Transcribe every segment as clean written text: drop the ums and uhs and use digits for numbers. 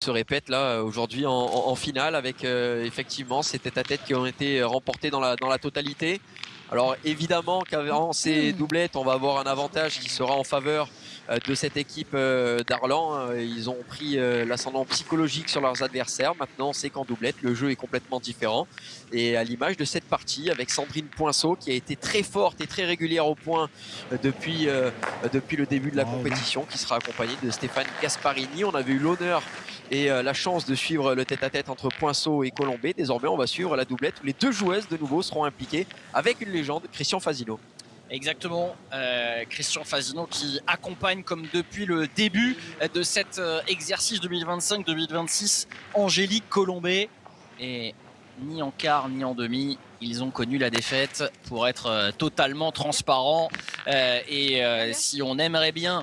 se répète là aujourd'hui en finale avec effectivement ces tête-à-tête qui ont été remportés dans la totalité. Alors évidemment qu'avant ces doublettes, on va avoir un avantage qui sera en faveur de cette équipe d'Arlan. Ils ont pris l'ascendant psychologique sur leurs adversaires. Maintenant, on sait qu'en doublette, le jeu est complètement différent. Et à l'image de cette partie, avec Sandrine Poinceau, qui a été très forte et très régulière au point depuis le début de la compétition, qui sera accompagnée de Stéphane Gasparini. On avait eu l'honneur et la chance de suivre le tête-à-tête entre Poinceau et Colombet. Désormais, on va suivre la doublette où les deux joueuses de nouveau seront impliquées avec une légende, Christian Fasino. Exactement, Christian Fasino qui accompagne comme depuis le début de cet exercice 2025-2026 Angélique Colombet. Et ni en quart ni en demi, ils ont connu la défaite pour être totalement transparent. Si on aimerait bien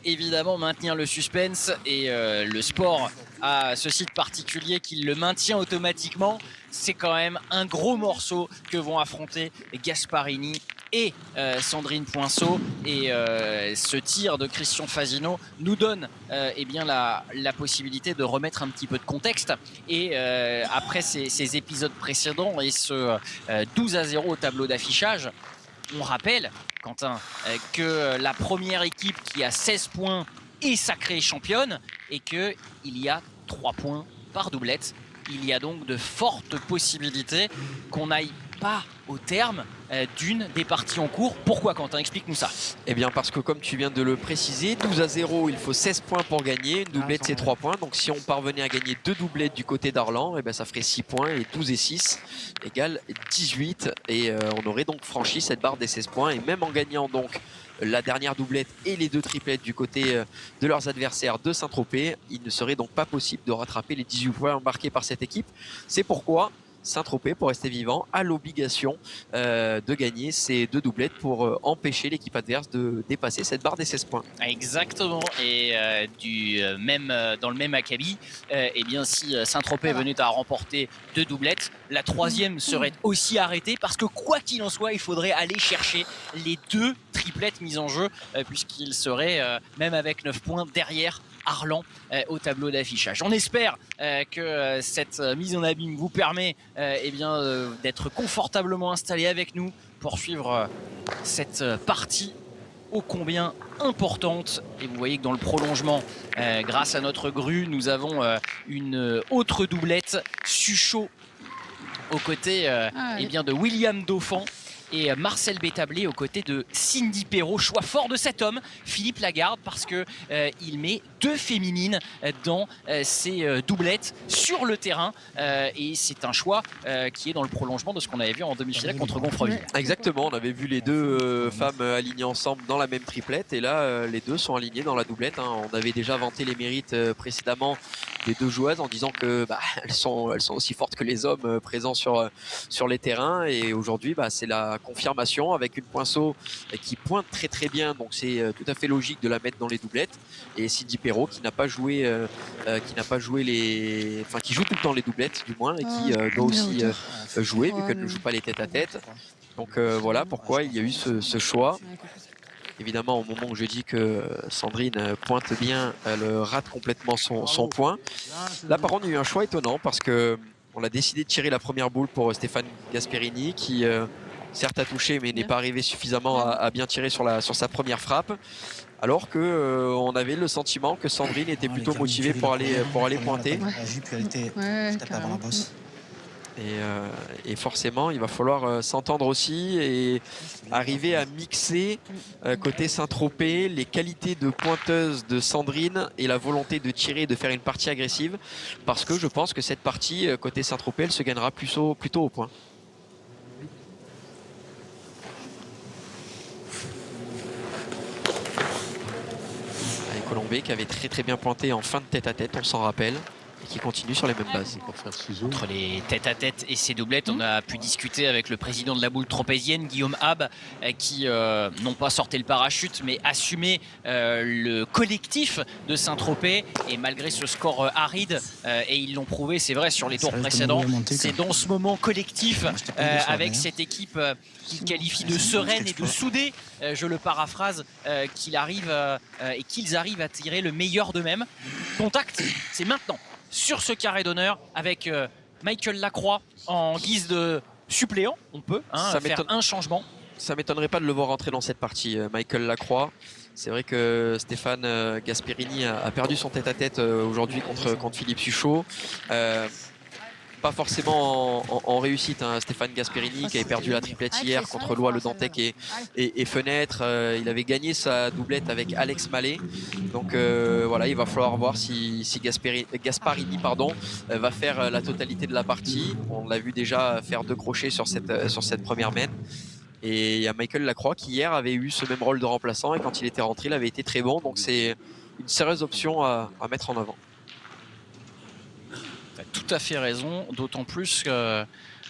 évidemment maintenir le suspense et le sport a ce site particulier qui le maintient automatiquement, c'est quand même un gros morceau que vont affronter Gasparini et Sandrine Poinceau. Et ce tir de Christian Fasino nous donne eh bien la possibilité de remettre un petit peu de contexte. Et après ces épisodes précédents et ce 12-0 au tableau d'affichage, on rappelle, Quentin, que la première équipe qui a 16 points est sacrée championne et qu'il y a 3 points par doublette. Il y a donc de fortes possibilités qu'on n'aille pas au terme d'une des parties en cours. Pourquoi, Quentin? Explique-nous ça. Eh bien parce que comme tu viens de le préciser, 12-0, il faut 16 points pour gagner. Une doublette, c'est 3 points. Donc si on parvenait à gagner 2 doublettes du côté d'Arlan, eh bien, ça ferait 6 points. Et 12 et 6 égale 18. Et on aurait donc franchi cette barre des 16 points. Et même en gagnant donc la dernière doublette et les 2 triplettes du côté de leurs adversaires de Saint-Tropez, il ne serait donc pas possible de rattraper les 18 points marqués par cette équipe. C'est pourquoi Saint-Tropez, pour rester vivant, a l'obligation de gagner ces 2 doublettes pour empêcher l'équipe adverse de dépasser cette barre des 16 points. Exactement. Et dans le même acabit, eh bien, si Saint-Tropez venait à remporter 2 doublettes, la troisième serait aussi arrêtée parce que quoi qu'il en soit, il faudrait aller chercher les 2 triplettes mises en jeu puisqu'il serait, même avec 9 points, derrière Arlan au tableau d'affichage. On espère que cette mise en abîme vous permet eh bien, d'être confortablement installé avec nous pour suivre cette partie ô combien importante. Et vous voyez que dans le prolongement, grâce à notre grue, nous avons une autre doublette, Suchot aux côtés eh bien, de William Dauphin et Marcel Bétablé aux côtés de Cindy Perrault. Choix fort de cet homme, Philippe Lagarde, parce que il met 2 féminines dans ses doublettes sur le terrain. Et c'est un choix qui est dans le prolongement de ce qu'on avait vu en demi-finale contre Gonfreville. Exactement, on avait vu les 2 femmes alignées ensemble dans la même triplette. Et là, les 2 sont alignées dans la doublette. On avait déjà vanté les mérites précédemment des 2 joueuses en disant que elles sont aussi fortes que les hommes présents sur les terrains. Et aujourd'hui, c'est la confirmation avec une Poinceau qui pointe très très bien, donc c'est tout à fait logique de la mettre dans les doublettes. Et Cindy Perrault qui n'a pas joué qui joue tout le temps les doublettes du moins et qui doit aussi jouer vu qu'elle ne joue pas les tête-à-tête. Donc voilà pourquoi il y a eu ce choix. Évidemment, au moment où je dis que Sandrine pointe bien, elle rate complètement son point. Là par contre, il y a eu un choix étonnant parce que on a décidé de tirer la première boule pour Stéphane Gasparini qui certes a touché mais n'est pas arrivé suffisamment à bien tirer sur sa première frappe, alors que on avait le sentiment que Sandrine était plutôt motivée pour aller pointer. Et forcément il va falloir s'entendre aussi et arriver à mixer côté Saint-Tropez les qualités de pointeuse de Sandrine et la volonté de tirer et de faire une partie agressive, parce que je pense que cette partie côté Saint-Tropez elle se gagnera plutôt au point. Colombet qui avait très très bien pointé en fin de tête-à-tête, on s'en rappelle, et qui continue sur les mêmes bases. Entre les tête-à-tête et ces doublettes, on a pu discuter avec le président de la boule tropézienne, Guillaume Hab, qui non pas sortait le parachute, mais assumait le collectif de Saint-Tropez. Et malgré ce score aride, et ils l'ont prouvé, c'est vrai, sur les tours précédents, c'est dans ce moment collectif, avec cette équipe qu'il qualifie de sereine et de soudée, je le paraphrase, qu'ils arrivent à tirer le meilleur d'eux-mêmes. Contact, c'est maintenant. sur ce carré d'honneur avec Michael Lacroix en guise de suppléant. On peut faire un changement. Ça m'étonnerait pas de le voir rentrer dans cette partie, Michael Lacroix. C'est vrai que Stéphane Gasperini a perdu son tête-à-tête aujourd'hui contre Philippe Suchot. Pas forcément en réussite, hein. Stéphane Gasperini qui avait perdu la triplette hier contre Loa Le Dantec et Fenêtre. Il avait gagné sa doublette avec Alex Mallet. Donc voilà, il va falloir voir si Gasparini va faire la totalité de la partie. On l'a vu déjà faire 2 crochets sur cette première main. Et il y a Michael Lacroix qui hier avait eu ce même rôle de remplaçant et quand il était rentré, il avait été très bon. Donc c'est une sérieuse option à mettre en avant. Tu as tout à fait raison, d'autant plus que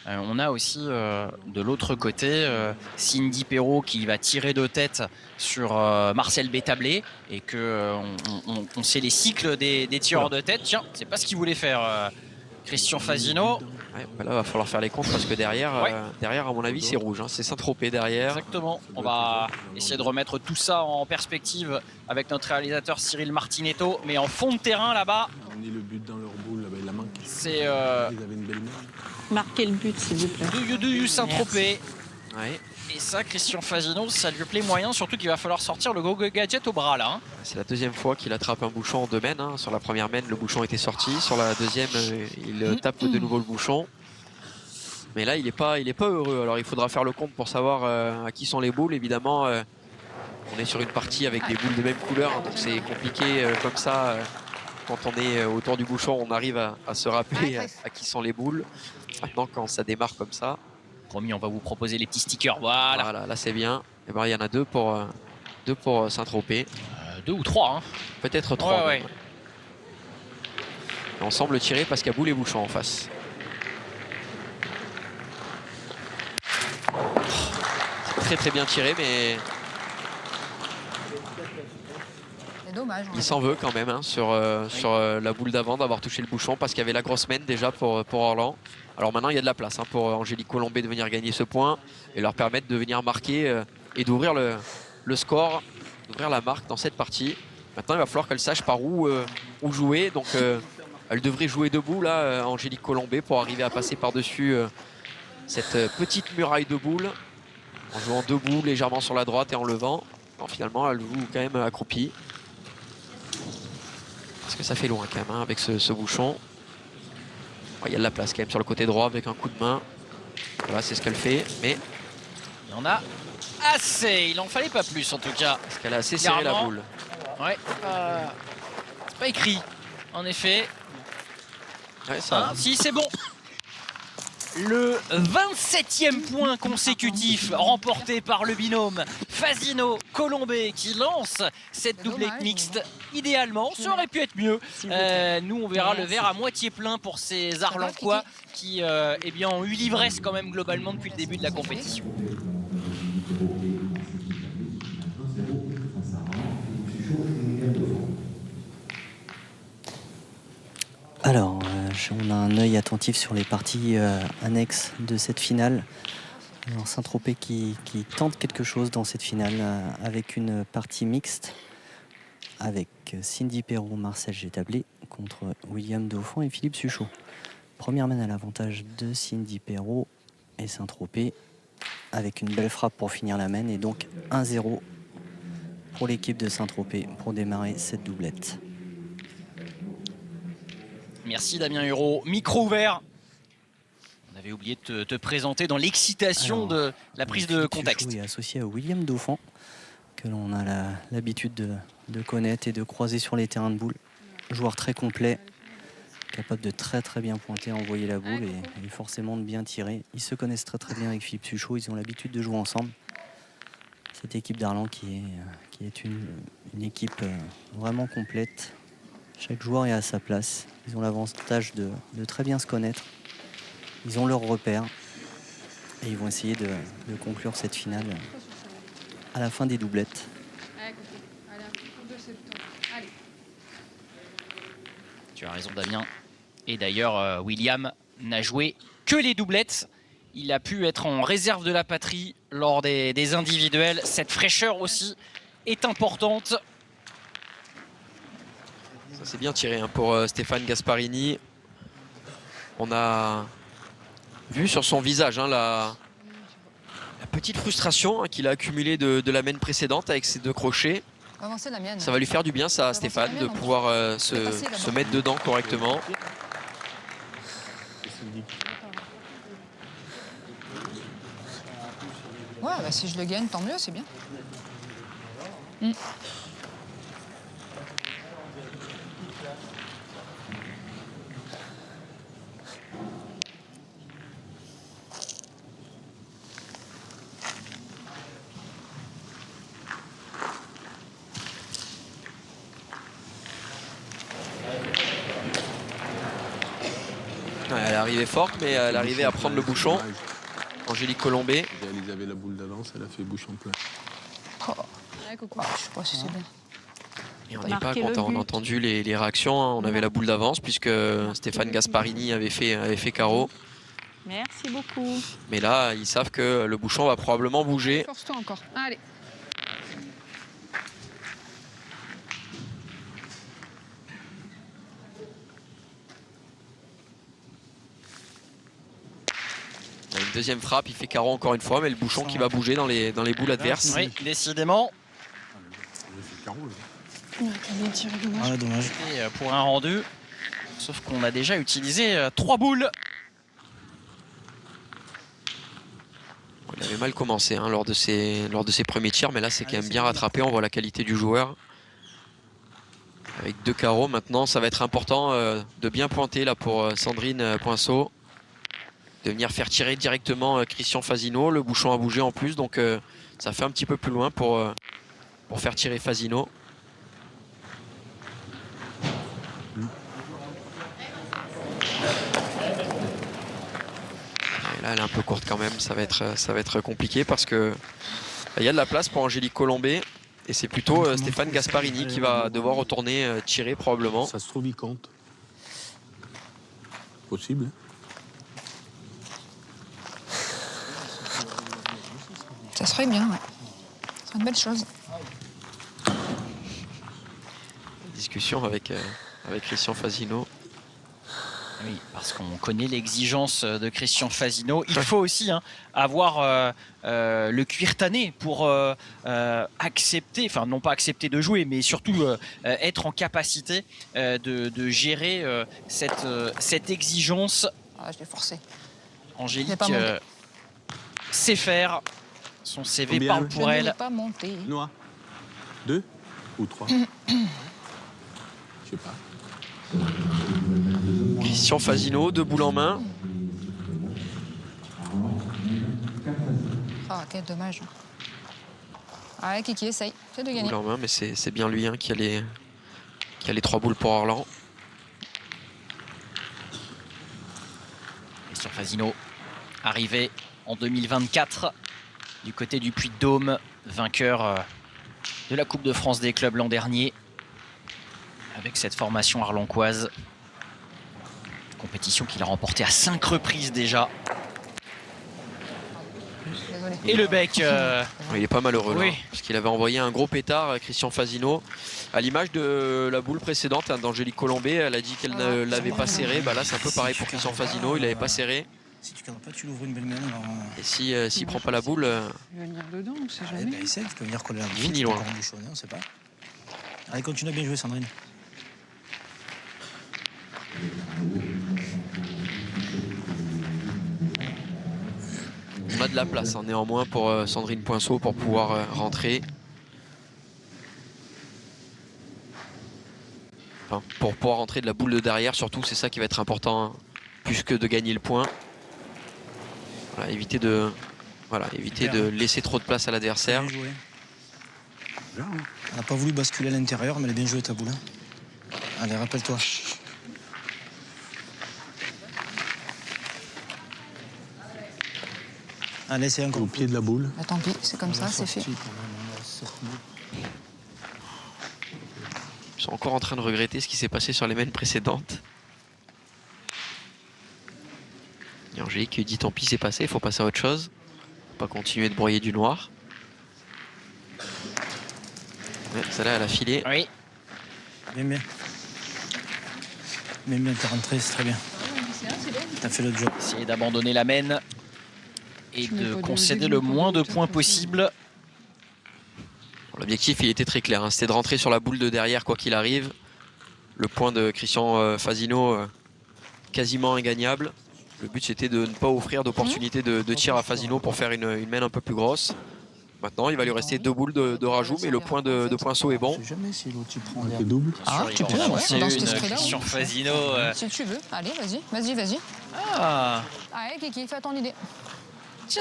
on a aussi de l'autre côté Cindy Perrault qui va tirer de tête sur Marcel Bétablé et que on sait les cycles des tireurs de tête. Tiens, c'est pas ce qu'il voulait faire Christian Fasino. Ouais, bah là, il va falloir faire les comptes parce que derrière, à mon avis, c'est rouge. Hein. C'est Saint-Tropez derrière. Exactement. On va essayer de remettre tout ça en perspective avec notre réalisateur Cyril Martinetto. Mais en fond de terrain, là-bas... On dit le but dans leur boule, là-bas, il la manque. C'est... Ils avaient une belle main. Marquez le but, s'il vous plaît. Du Saint-Tropez. Ouais. Et ça, Christian Fasino, ça lui plaît moyen, surtout qu'il va falloir sortir le Go Gadget au bras, là. Hein. C'est la deuxième fois qu'il attrape un bouchon en 2 mains. Hein. Sur la première main, le bouchon était sorti. Sur la deuxième, il tape de nouveau le bouchon. Mais là, il est pas heureux. Alors, il faudra faire le compte pour savoir à qui sont les boules. Évidemment, on est sur une partie avec des boules de même couleur. Hein, donc, c'est compliqué comme ça. Quand on est autour du bouchon, on arrive à se rappeler à qui sont les boules. Maintenant, quand ça démarre comme ça... Promis, on va vous proposer les petits stickers. Voilà, là c'est bien. Et ben, il y en a 2 pour Saint-Tropez. 2 ou 3. Hein. Peut-être 3. Ouais. On semble tirer parce qu'il y a boule et bouchon en face. C'est très bien tiré, mais Dommage. Il s'en veut quand même hein, sur la boule d'avant d'avoir touché le bouchon parce qu'il y avait la grosse main déjà pour Orlan. Alors maintenant il y a de la place hein, pour Angélique Colombet de venir gagner ce point et leur permettre de venir marquer et d'ouvrir le score, d'ouvrir la marque dans cette partie. Maintenant il va falloir qu'elle sache par où jouer. Donc elle devrait jouer debout là, Angélique Colombet, pour arriver à passer par-dessus cette petite muraille de boules en jouant debout légèrement sur la droite et en levant. Alors, finalement elle joue quand même accroupie. Parce que ça fait loin quand même hein, avec ce bouchon. Il y a de la place quand même sur le côté droit avec un coup de main. Voilà, c'est ce qu'elle fait. Mais il y en a assez. Il en fallait pas plus en tout cas. Parce qu'elle a assez serré la boule. Ouais. C'est pas écrit. En effet. Ouais, ça... si c'est bon. Le 27e point consécutif remporté par le binôme Fasino-Colombet qui lance cette doublette mixte. Idéalement, ça aurait pu être mieux. Nous, on verra le verre à moitié plein pour ces Arlencois qui ont eu l'ivresse quand même globalement depuis le début de la compétition. Alors, on a un œil attentif sur les parties annexes de cette finale. Saint-Tropez qui tente quelque chose dans cette finale avec une partie mixte avec Cindy Perrault, Marcel Gétablé contre William Dauphin et Philippe Suchot. Première main à l'avantage de Cindy Perrault et Saint-Tropez avec une belle frappe pour finir la main et donc 1-0 pour l'équipe de Saint-Tropez pour démarrer cette doublette. Merci Damien Hureau. Micro ouvert. On avait oublié de te présenter dans l'excitation de la prise de contexte. Il est associé à William Dauphin, que l'on a l'habitude de connaître et de croiser sur les terrains de boules. Joueur très complet, capable de très bien pointer, envoyer la boule et forcément de bien tirer. Ils se connaissent très bien avec Philippe Suchot, ils ont l'habitude de jouer ensemble. Cette équipe d'Arlan qui est une équipe vraiment complète. Chaque joueur est à sa place. Ils ont l'avantage de très bien se connaître. Ils ont leurs repères. Et ils vont essayer de conclure cette finale à la fin des doublettes. Tu as raison Damien. Et d'ailleurs, William n'a joué que les doublettes. Il a pu être en réserve de la patrie lors des individuels. Cette fraîcheur aussi est importante. Ça c'est bien tiré hein, pour Stéphane Gasparini. On a vu sur son visage hein, la petite frustration hein, qu'il a accumulée de la main précédente avec ses 2 crochets. Avancer la mienne. Ça va lui faire du bien ça à Stéphane de pouvoir se mettre dedans correctement. Ouais, bah, si je le gagne, tant mieux, c'est bien. Ouais, elle est arrivée forte, mais elle est arrivée à prendre le bouchon. Angélique Colombet. Elle avait la boule d'avance, elle a fait bouchon plein. Ouais, coucou. Je sais pas si c'est bien. Et on n'est pas content. On a entendu les réactions. Hein. On avait la boule d'avance puisque Stéphane Gasparini avait fait carreau. Merci beaucoup. Mais là, ils savent que le bouchon va probablement bouger. Force-toi encore. Allez. Une deuxième frappe, il fait carreau encore une fois, mais le bouchon qui va bouger dans les boules adverses. Oui, décidément. Ah, dommage. Et pour un rendu, sauf qu'on a déjà utilisé 3 boules. Il avait mal commencé hein, lors de ses premiers tirs, mais là c'est quand même bien rattrapé. On voit la qualité du joueur. Avec 2 carreaux maintenant, ça va être important de bien pointer là pour Sandrine Poinceau. De venir faire tirer directement Christian Fasino. Le bouchon a bougé en plus, donc ça fait un petit peu plus loin pour faire tirer Fasino. Et là, elle est un peu courte quand même. Ça va être compliqué parce que il y a de la place pour Angélique Colombet. Et c'est plutôt Stéphane Gasparini qui va devoir retourner tirer probablement. Ça se trouve, il compte. Possible. Ça serait bien, ouais. Ce serait une belle chose. Discussion avec Christian Fasino. Oui, parce qu'on connaît l'exigence de Christian Fasino. Il faut aussi hein, avoir le cuir tanné pour accepter, enfin non pas accepter de jouer, mais surtout être en capacité de gérer cette exigence. Ah, je l'ai forcé. Angélique pas monté. sait faire. Son CV Combien parle Je pour ne elle. l'ai pas monté. Noah 2 ou 3 Je sais pas. Christian Fasino, 2 boules en main. Ah, quel dommage. Ouais, Kiki, essaye. C'est de gagner. Boules en main, mais c'est bien lui hein, qui a les 3 boules pour Orlan. Christian Fasino, arrivé en 2024 du côté du Puy-de-Dôme, vainqueur de la Coupe de France des clubs l'an dernier avec cette formation arlancoise. Compétition qu'il a remportée à 5 reprises déjà. Désolé. Et le bec. Il est pas malheureux Oui. là, parce qu'il avait envoyé un gros pétard à Christian Fasino. À l'image de la boule précédente hein, d'Angélique Colombet, elle a dit qu'elle ne l'avait pas serré. Bah là c'est un peu pareil pour Christian Fasino, il l'avait pas serré. Si tu cadres pas, tu l'ouvres une belle main. Alors, Et s'il prend pas la boule, Il va venir dedans, on sait allez, jamais. bah, essaye, tu peux venir coller la boule. Fini tu peux loin. encore embouchonner, on sait pas. Allez, continue à bien jouer, Sandrine. on a de la place hein, néanmoins pour Sandrine Poinceau pour pouvoir rentrer. Enfin, pour pouvoir rentrer de la boule de derrière, surtout c'est ça qui va être important, hein, plus que de gagner le point. Voilà, éviter de laisser trop de place à l'adversaire. Bien joué. Bien, hein. On n'a pas voulu basculer à l'intérieur, mais elle a bien joué ta boule. Hein. Allez, rappelle-toi. Allez, c'est encore. Au pied de la boule. Bah, tant pis, c'est comme ça, c'est fait. Ils sont encore en train de regretter ce qui s'est passé sur les mains précédentes. Et Angélique qui dit tant pis c'est passé, il faut passer à autre chose. Faut pas continuer de broyer du noir. Ouais, celle-là elle a filé. Oui, Bien, bien. Mais bien, t'es rentré, c'est très bien. T'as fait le job. Essayer d'abandonner la main et Tu mets de pas de concéder début, le pas de moins de temps, points comme ça. possible. L'objectif, il était très clair, hein, c'était de rentrer sur la boule de derrière quoi qu'il arrive. Le point de Christian Fasino quasiment ingagnable. Le but, c'était de ne pas offrir d'opportunité de tir à Fasino pour faire une main un peu plus grosse. Maintenant, il va lui rester 2 boules de rajout, mais le point de poinçon est bon. Je sais jamais si l'autre il prend Un l'air. peu double. Ah, Sûr, tu il peux, va en ouais, lancer dans cet une. esprit-là, Christian oui. Fasino. Si tu veux. Allez, vas-y. Ah, Allez, Kiki, fais ton idée.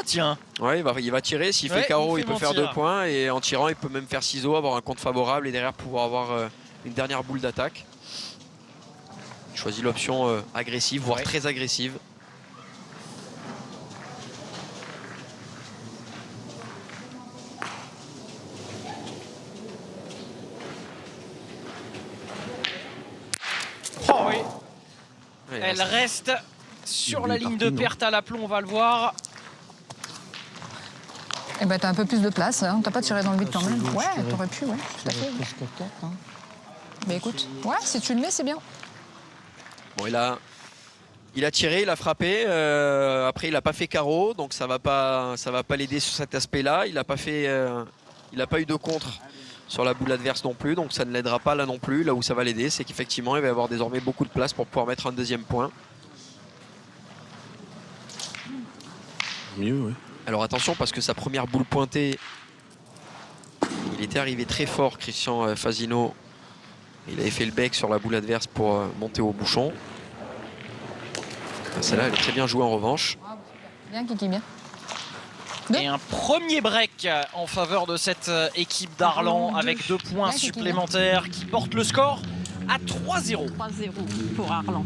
tiens. Ouais, il va tirer. S'il Ouais, fait carreau, il il fait peut faire mentir. 2 points. Et en tirant, il peut même faire ciseaux, avoir un compte favorable et derrière pouvoir avoir une dernière boule d'attaque. Il choisit l'option agressive, voire Ouais. très agressive. Oh oui. Ouais, Elle reste sur la Il est ligne parti, de non perte à l'aplomb, on va le voir. Eh ben, t'as un peu plus de place, hein. T'as pas tiré dans le vide quand même. Ouais, t'aurais pu, ouais, tout à fait. Presque 4, hein. Mais écoute, ouais, si tu le mets, c'est bien. Bon, il a tiré, il a frappé. Après, il n'a pas fait carreau, donc ça va pas l'aider sur cet aspect-là. Il n'a pas eu de contre sur la boule adverse non plus, donc ça ne l'aidera pas là non plus. Là où ça va l'aider, c'est qu'effectivement, il va avoir désormais beaucoup de place pour pouvoir mettre un deuxième point. Mieux, oui. Alors attention, parce que sa première boule pointée, il était arrivé très fort, Christian Fasino. Il avait fait le bec sur la boule adverse pour monter au bouchon. Celle-là, elle est très bien jouée en revanche. Bien, Kiki, bien. Et un premier break en faveur de cette équipe d'Arlan avec 2 points Bien, Kiki, supplémentaires qui portent le score à 3-0. 3-0 pour Arlan.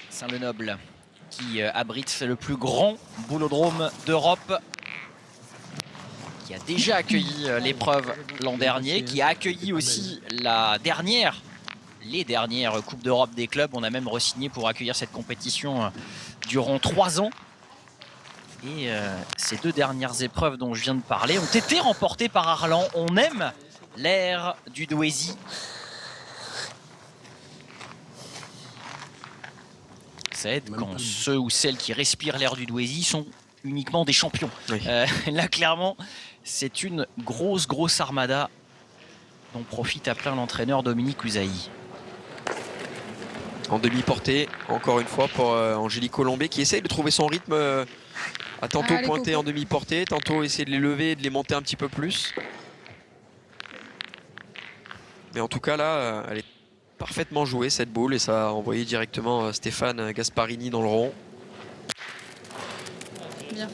Saint-Lenoble qui abrite le plus grand boulodrome d'Europe, qui a déjà accueilli l'épreuve l'an dernier, qui a accueilli aussi les dernières Coupes d'Europe des clubs. On a même re-signé pour accueillir cette compétition durant 3 ans. Et ces 2 dernières épreuves dont je viens de parler ont été remportées par Arlan. On aime l'ère du Douaisis. Ça aide quand ceux ou celles qui respirent l'air du Douaisis sont uniquement des champions. Oui. Là, clairement, c'est une grosse armada dont profite à plein l'entraîneur Dominique Usaï. En demi-portée, encore une fois pour Angélique Colombet, qui essaye de trouver son rythme, à tantôt Allez, pointer Coco. en demi-portée, tantôt essayer de les lever et de les monter un petit peu plus. Mais en tout cas là, elle est parfaitement jouée cette boule et ça a envoyé directement Stéphane Gasparini dans le rond. Bien.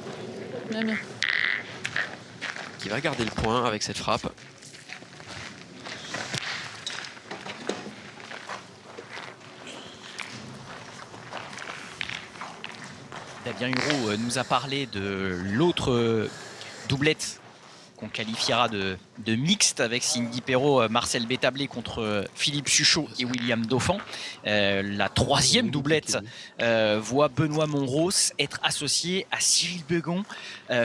Qui va garder le point avec cette frappe. Damien Hureau nous a parlé de l'autre doublette qu'on qualifiera de mixte avec Cindy Perrault, Marcel Bétablé contre Philippe Chuchot et William Dauphin. La 3e doublette voit Benoît Monros être associé à Cyril Begon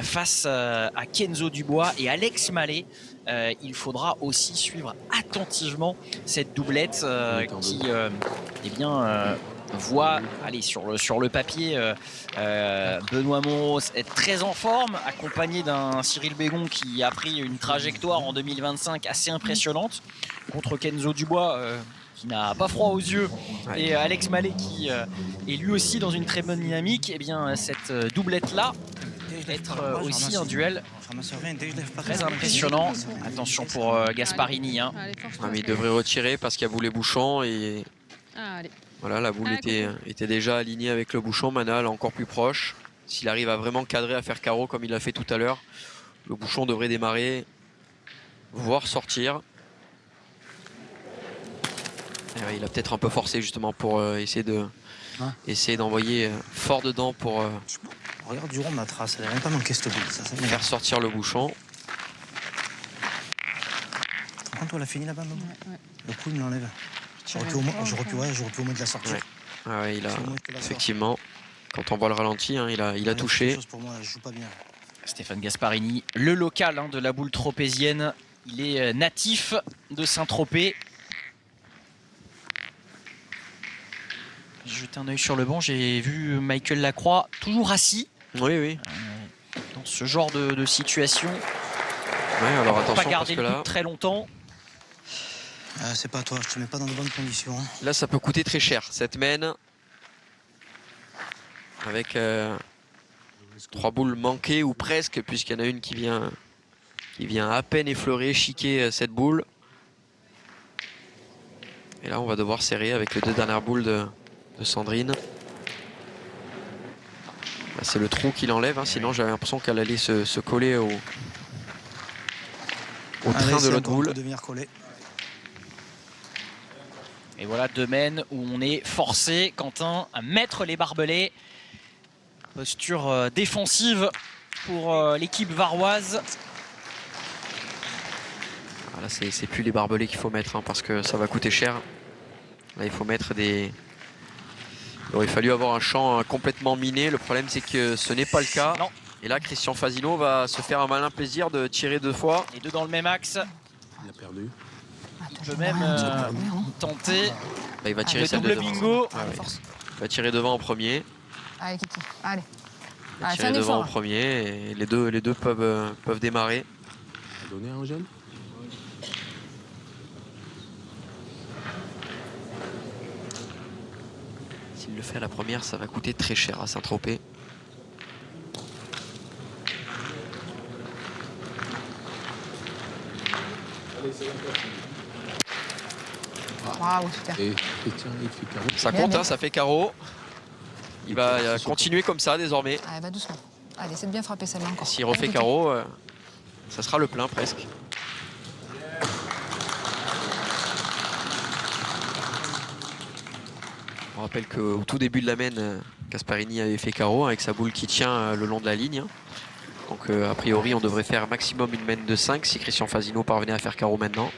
face à Kenzo Dubois et Alex Mallet. Il faudra aussi suivre attentivement cette doublette qui voit, allez, sur le papier, Benoît Monros être très en forme, accompagné d'un Cyril Begon qui a pris une trajectoire en 2025 assez impressionnante contre Kenzo Dubois qui n'a pas froid aux yeux, et Alex Mallet qui est lui aussi dans une très bonne dynamique. Et bien cette doublette là être aussi un duel très impressionnant. Attention pour Gasparini, hein. Mais il devrait retirer parce qu'il y a boulet bouchon et voilà, la boule était déjà alignée avec le bouchon. Manal encore plus proche. S'il arrive à vraiment cadrer, à faire carreau comme il l'a fait tout à l'heure, le bouchon devrait démarrer, voire sortir. Et ouais, il a peut-être un peu forcé justement pour essayer d'envoyer fort dedans pour Regarde du rond ma trace, elle n'a même pas manqué cette boule. Ça, faire sortir le bouchon. contre, on l'a fini là-bas, maman. Ouais. Le coup, il me l'enlève. J'aurais pu au moins de la sortir. Ouais. Ah ouais, il a C'est au moins que la sorte. effectivement, quand on voit le ralenti, hein, il a touché. Quelque chose pour moi, je joue pas bien. Stéphane Gasparini, le local de la boule tropézienne. Il est natif de Saint-Tropez. J'ai jeté un œil sur le banc, j'ai vu Michael Lacroix toujours assis Oui, oui. dans ce genre de situation. Ouais, alors Pas attention parce garder que le là, doute très longtemps. Ah, c'est pas toi, je te mets pas dans de bonnes conditions. Hein. là ça peut coûter très cher. Cette mène avec 3 boules manquées ou presque, puisqu'il y en a une qui vient à peine effleurer, chiquer cette boule. Et là on va devoir serrer avec les 2 dernières boules de Sandrine. Là, c'est le trou qui l'enlève, hein, sinon j'avais l'impression qu'elle allait se coller au train de l'autre boule. De venir coller. Et voilà 2 mènes où on est forcé, Quentin, à mettre les barbelés. Posture défensive pour l'équipe varoise. Ah, là c'est plus les barbelés qu'il faut mettre, hein, parce que ça va coûter cher. Là il faut mettre des... Il aurait fallu avoir un champ complètement miné. Le problème c'est que ce n'est pas le cas. Non. Et là Christian Fasino va se faire un malin plaisir de tirer 2 fois. Les 2 dans le même axe. Il a perdu. Il peut même tenter Bah, il va tirer le celle de double devant. bingo. Ah, ouais. Il va tirer devant en premier. Allez, Kiki, allez. Il va Allez, fais tirer un devant en effort. premier et les deux peuvent démarrer. Il a donné à Angèle. S'il le fait à la première, ça va coûter très cher à Saint-Tropez. Waouh, super. Et tiens, il fait carreau. Ça Bien, compte, bien. hein, ça fait carreau. Il va continuer comme ça désormais. Allez, va doucement. Allez, essaie de bien frapper celle-là encore. S'il refait Allez, Kiki. carreau, ça sera le plein presque. On rappelle qu'au tout début de la mène, Gasparini avait fait carreau avec sa boule qui tient le long de la ligne. hein. Donc a priori on devrait faire maximum une mène de 5 si Christian Fasino parvenait à faire carreau maintenant.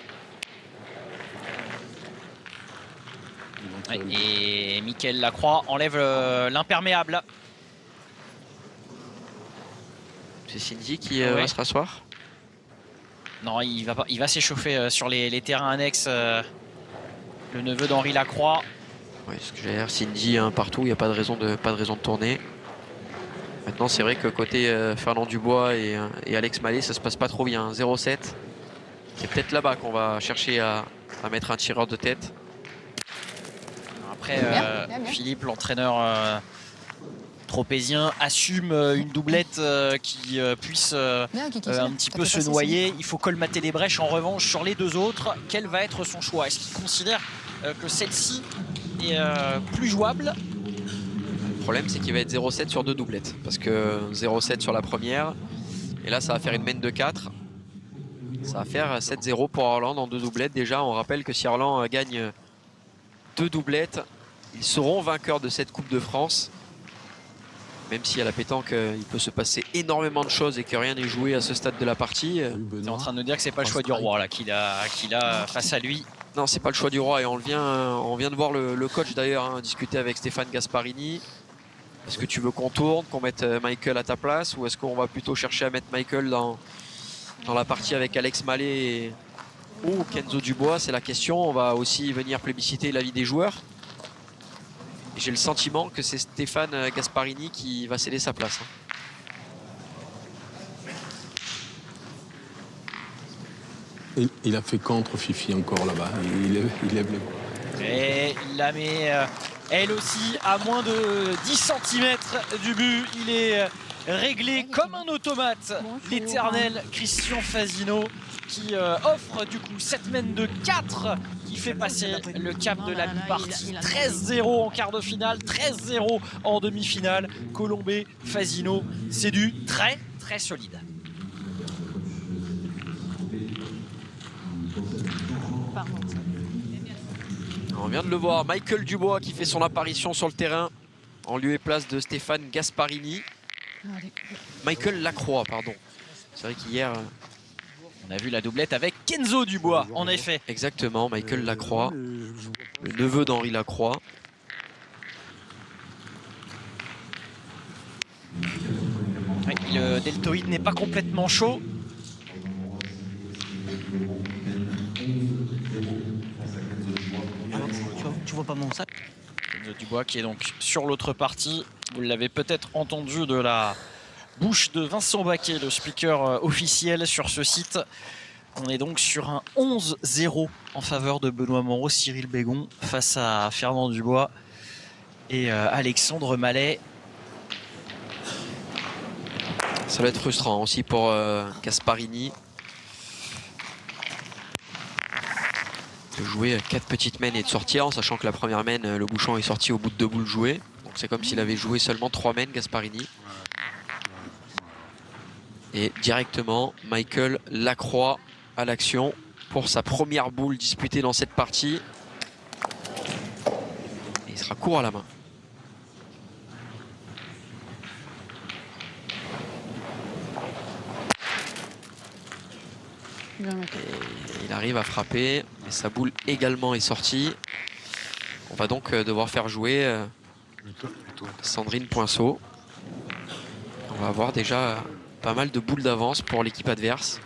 Ouais, et Michael Lacroix enlève l'imperméable. C'est Cindy qui Ouais. va se rasseoir. Non, il va s'échauffer sur les terrains annexes. Le neveu d'Henri Lacroix. Oui, ce que j'allais dire, Cindy partout, il n'y a pas de raison de tourner. Maintenant c'est vrai que côté Fernand Dubois et Alex Mallet, ça se passe pas trop bien. 0-7. C'est peut-être là-bas qu'on va chercher à mettre un tireur de tête. Après, Bien. Philippe, l'entraîneur tropézien, assume une doublette qui puisse Bien, Kiki, un ça. petit Ça peu peut se passer, noyer. Il faut colmater les brèches. En revanche, sur les 2 autres, quel va être son choix? Est-ce qu'il considère que celle-ci est plus jouable? Le problème c'est qu'il va être 0-7 sur 2 doublettes. Parce que 0-7 sur la première. Et là ça va faire une mène de 4. Ça va faire 7-0 pour Orland en 2 doublettes. Déjà on rappelle que si Orland gagne 2 doublettes, ils seront vainqueurs de cette Coupe de France. Même si à la pétanque il peut se passer énormément de choses et que rien n'est joué à ce stade de la partie. Tu es en train de nous dire que c'est pas le choix du roi là qu'il a face à lui. Non, c'est pas le choix du roi et on vient de voir le coach d'ailleurs discuter avec Stéphane Gasparini. Est-ce que tu veux qu'on tourne, qu'on mette Michael à ta place, ou est-ce qu'on va plutôt chercher à mettre Michael dans la partie avec Alex Mallet ou Kenzo Dubois? C'est la question. On va aussi venir plébisciter l'avis des joueurs. Et j'ai le sentiment que c'est Stéphane Gasparini qui va céder sa place. Il a fait contre Fifi encore là-bas. Il lève les bras. Et il la met elle aussi à moins de 10 cm du but. Il est réglé comme un automate. L'éternel Christian Fasino qui offre du coup cette mène de 4 qui fait passer le cap de la mi-partie. 13-0 en quart de finale, 13-0 en demi-finale. Colombé, Fasino, c'est du très très solide. On vient de le voir, Michael Dubois qui fait son apparition sur le terrain en lieu et place de Stéphane Gasparini. Michael Lacroix, pardon. C'est vrai qu'hier, On a vu la doublette avec Kenzo Dubois, en effet. Exactement, Michael Lacroix, le neveu d'Henri Lacroix. Oui, le deltoïde n'est pas complètement chaud. Tu vois pas mon sac? Kenzo Dubois qui est donc sur l'autre partie. Vous l'avez peut-être entendu de la bouche de Vincent Baquet, le speaker officiel sur ce site. On est donc sur un 11-0 en faveur de Benoît Moreau, Cyril Bégon face à Fernand Dubois et Alexandre Mallet. Ça va être frustrant aussi pour Gasparini de jouer 4 petites mains et de sortir, en sachant que la première main, le bouchon est sorti au bout de 2 boules jouées. Donc c'est comme s'il avait joué seulement 3 mains, Gasparini. Et directement, Michael Lacroix à l'action pour sa première boule disputée dans cette partie. Et il sera court à la main. Et il arrive à frapper, mais sa boule également est sortie. On va donc devoir faire jouer Sandrine Poinceau. On va avoir déjà pas mal de boules d'avance pour l'équipe adverse.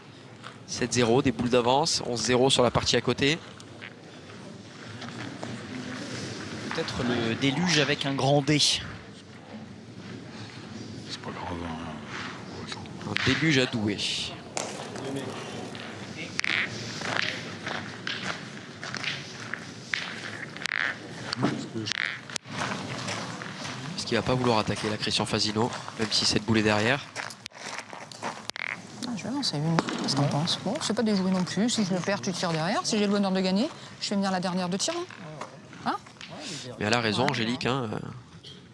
7-0, des boules d'avance, 11-0 sur la partie à côté. Peut-être le déluge avec un grand D. C'est pas grave. Un déluge à douer. Est-ce qu'il va pas vouloir attaquer la Christian Fasino, même si cette boule est derrière? Je vais lancer une. Qu'est-ce que t'en penses? Bon, c'est pas déjoué non plus. Si je le perds, tu tires derrière. Si j'ai le bonheur de gagner, je fais venir la dernière de tir. Hein? Mais elle a raison, Angélique. Hein,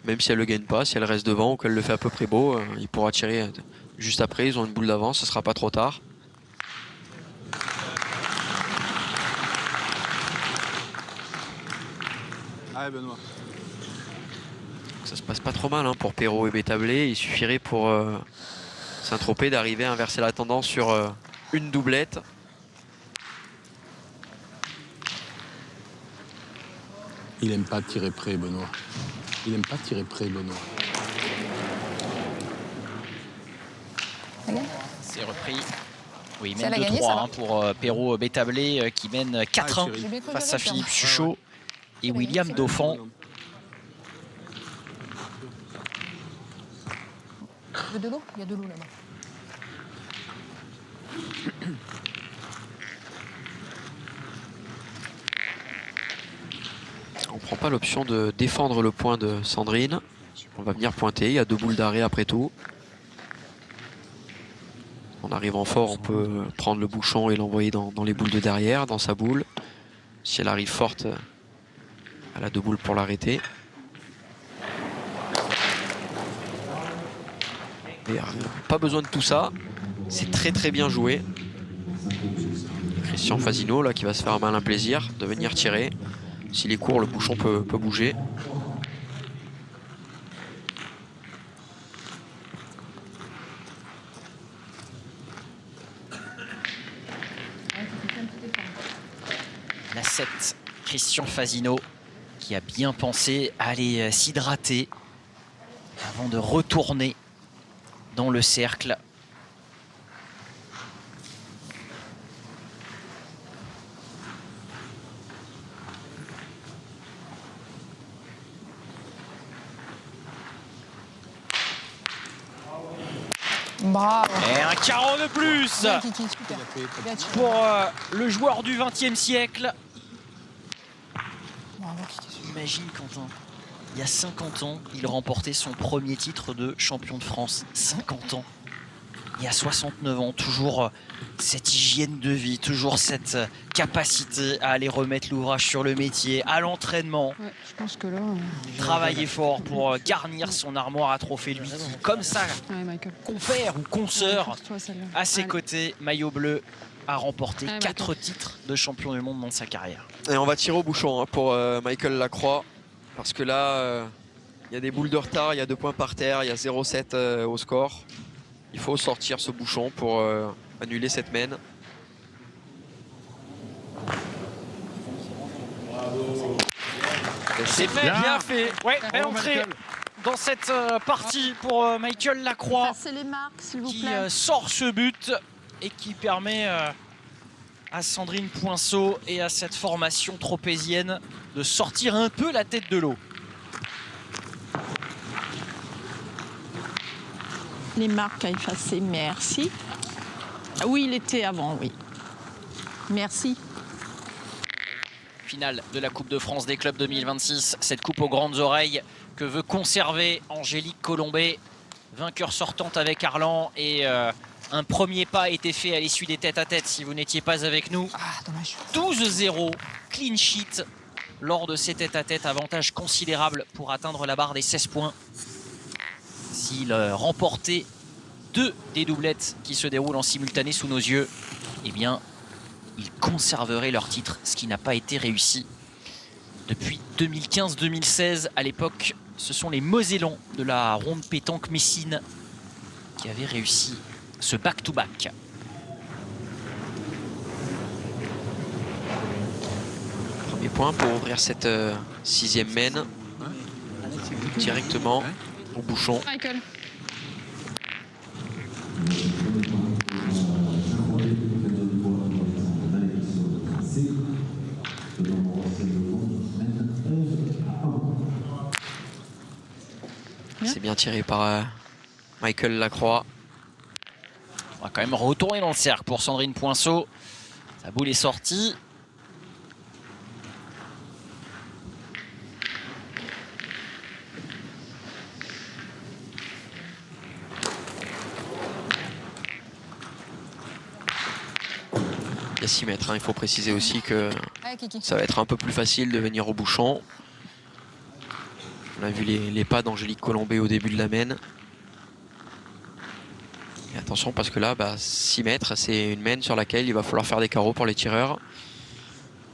même si elle le gagne pas, si elle reste devant ou qu'elle le fait à peu près beau, il pourra tirer juste après. Ils ont une boule d'avance, ce sera pas trop tard. Allez, Benoît. Ça se passe pas trop mal hein, pour Perrault et Bétablé. Il suffirait pour Saint-Tropez d'arriver à inverser la tendance sur une doublette. Il aime pas tirer près, Benoît. Il aime pas tirer près, Benoît. C'est repris. Oui, il Si elle mène a gagné, 2-3 ça va. pour Perrault Bétablé qui mène 4-1 Cyril. face à Philippe Suchot et William Dauphin. Tu veux de l'eau? Il y a de l'eau là-bas. On prend pas l'option de défendre le point de Sandrine. On va venir pointer, il y a 2 boules d'arrêt après tout. En arrivant fort, on peut prendre le bouchon et l'envoyer dans les boules de derrière, dans sa boule. Si elle arrive forte, elle a 2 boules pour l'arrêter. Mais pas besoin de tout ça. C'est très très bien joué. Christian Fasino là qui va se faire un malin plaisir de venir tirer. S'il est court, le bouchon peut bouger. La 7, Christian Fasino qui a bien pensé à aller s'hydrater avant de retourner dans le cercle. Bravo. Et un carreau de plus Bien, Kiki, super. Bien tiré. pour le joueur du XXe siècle. Bravo, Kiki. Imagine Quentin, il y a 50 ans, il remportait son premier titre de champion de France. 50 ans. Il y a 69 ans, toujours cette hygiène de vie, toujours cette capacité à aller remettre l'ouvrage sur le métier, à l'entraînement. Ouais, je pense que là. Travailler fort pour garnir son armoire à trophées, lui qui, comme ça, Ouais, Michael. compère ou consoeur Toi, celle-là. à ses Allez. côtés, maillot bleu, a remporté Allez, 4 Michael. titres de champion du monde dans sa carrière. Et on va tirer au bouchon hein, pour Michael Lacroix. Parce que là, il y a des boules de retard, il y a 2 points par terre, il y a 0,7 au score. Il faut sortir ce bouchon pour annuler cette main. C'est fait, bien fait. Ouais, belle entrée dans cette partie pour Michael Lacroix. Passez les marques, s'il vous Qui plaît. sort ce but et qui permet à Sandrine Poinceau et à cette formation tropézienne de sortir un peu la tête de l'eau. Les marques à effacer, merci. Ah oui, il était avant, oui. Merci. Finale de la Coupe de France des clubs 2026. Cette coupe aux grandes oreilles que veut conserver Angélique Colombet. Vainqueur sortante avec Arlan et un premier pas a été fait à l'issue des tête-à-tête si vous n'étiez pas avec nous. Ah, dommage. 12-0, clean sheet lors de ces tête-à-tête, avantage considérable pour atteindre la barre des 16 points. S'il remportait 2 des doublettes qui se déroulent en simultané sous nos yeux, eh bien, ils conserveraient leur titre, ce qui n'a pas été réussi depuis 2015-2016. À l'époque, ce sont les Mosellans de la ronde pétanque Messine qui avaient réussi ce back-to-back. Premier point pour ouvrir cette 6e main directement au bouchon. Michael. C'est bien tiré par Michael Lacroix. On va quand même retourner dans le cercle pour Sandrine Poinceau. Sa boule est sortie. Il y a 6 mètres, hein. Il faut préciser aussi que Ouais, Kiki. ça va être un peu plus facile de venir au bouchon. On a vu les pas d'Angélique Colombet au début de la main. Et attention parce que là, 6 mètres, c'est une main sur laquelle il va falloir faire des carreaux pour les tireurs.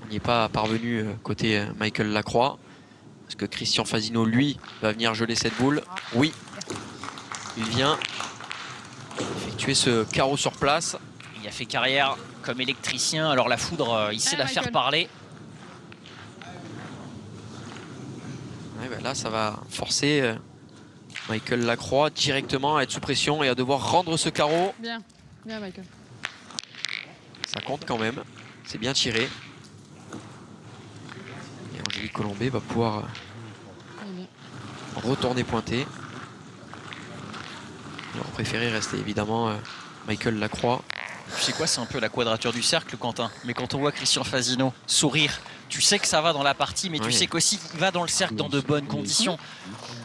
On n'y est pas parvenu côté Michael Lacroix. Parce que Christian Fasino, lui, va venir geler cette boule. Oui, il vient effectuer ce carreau sur place. Il a fait carrière comme électricien. Alors la foudre, il sait la faire Michael. parler. Ouais, là, ça va forcer Michael Lacroix directement à être sous pression et à devoir rendre ce carreau. Bien. Bien, Michael. Ça compte quand même. C'est bien tiré. Et Angélique Colombet va pouvoir retourner pointer. Il aurait préféré rester évidemment Michael Lacroix. Tu sais quoi, c'est un peu la quadrature du cercle, Quentin. Mais quand on voit Christian Fasino sourire, tu sais que ça va dans la partie, mais tu Oui. sais qu'aussi il va dans le cercle dans de bonnes conditions.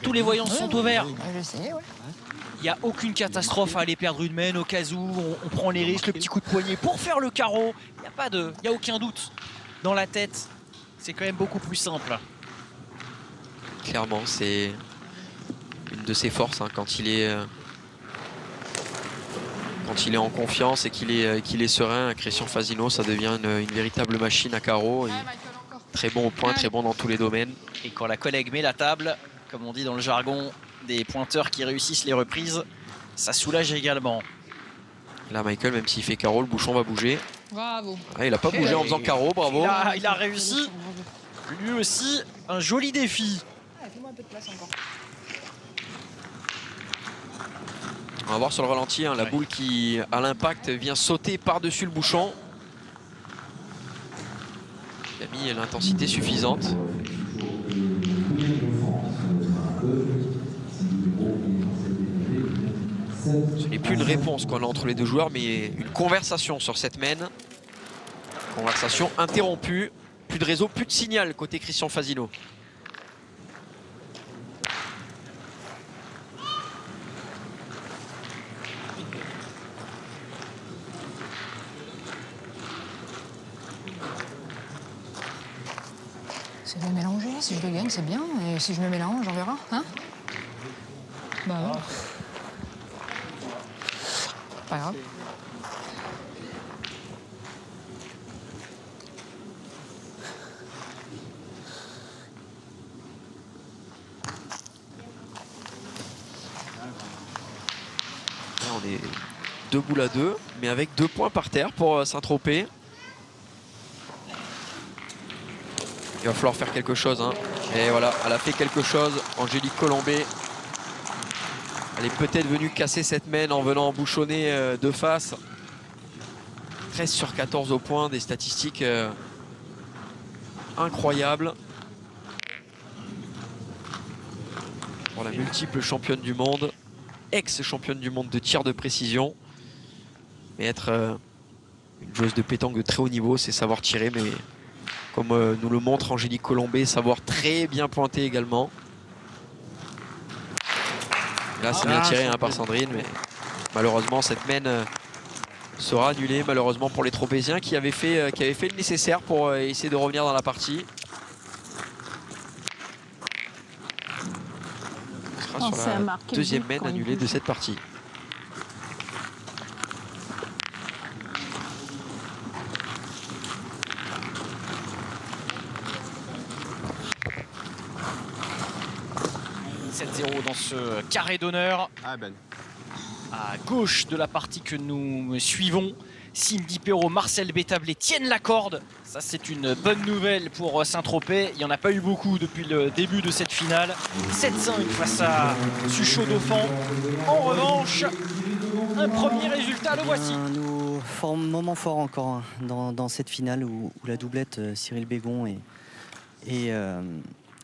Tous les voyants sont au vert. J'ai essayé, ouais. Il n'y a aucune catastrophe à aller perdre une main au cas où on prend les risques, le petit coup de poignet pour faire le carreau. Il n'y a aucun doute. Dans la tête, c'est quand même beaucoup plus simple. Clairement, c'est une de ses forces hein, quand il est en confiance et qu'il est serein. Christian Fasino, ça devient une véritable machine à carreau. Très bon au point, très bon dans tous les domaines. Et quand la collègue met la table, comme on dit dans le jargon des pointeurs qui réussissent les reprises, ça soulage également. Là, Michael, même s'il fait carreau, le bouchon va bouger. Bravo. Ah, il n'a pas bougé en faisant carreau, bravo. Il a réussi. Lui aussi, un joli défi. Fais-moi un peu de place encore. On va voir sur le ralenti, hein, la boule qui, à l'impact, vient sauter par-dessus le bouchon. Il a mis l'intensité suffisante. Ce n'est plus une réponse qu'on a entre les deux joueurs, mais une conversation sur cette main. Conversation interrompue. Plus de réseau, plus de signal côté Christian Fasino. C'est de mélanger. Si je le gagne, c'est bien. Et si je me mélange, on verra. Hein? Bah ouais. Pas grave. Là, on est 2 boules à 2, mais avec 2 points par terre pour Saint-Tropez. Il va falloir faire quelque chose. Hein. Et voilà, elle a fait quelque chose. Angélique Colombet. Elle est peut-être venue casser cette main en venant bouchonner de face. 13 sur 14 au point, des statistiques incroyables. Pour la multiple championne du monde, ex-championne du monde de tir de précision. Mais être une joueuse de pétanque de très haut niveau, c'est savoir tirer. Mais comme nous le montre Angélique Colombet, savoir très bien pointer également. Là, c'est bien tiré par Sandrine, mais malheureusement, cette main sera annulée. Malheureusement pour les Tropéziens qui avaient fait le nécessaire pour essayer de revenir dans la partie. Ce sera sur la deuxième main annulée de cette partie. Dans ce carré d'honneur. À gauche de la partie que nous suivons, Cindy Perrault, Marcel Bétablé tiennent la corde. Ça, c'est une bonne nouvelle pour Saint-Tropez. Il n'y en a pas eu beaucoup depuis le début de cette finale. 7-5 face à Suchaud-Dauphin. En revanche, un premier résultat, le voici. Moment fort encore dans cette finale où la doublette Cyril Bégon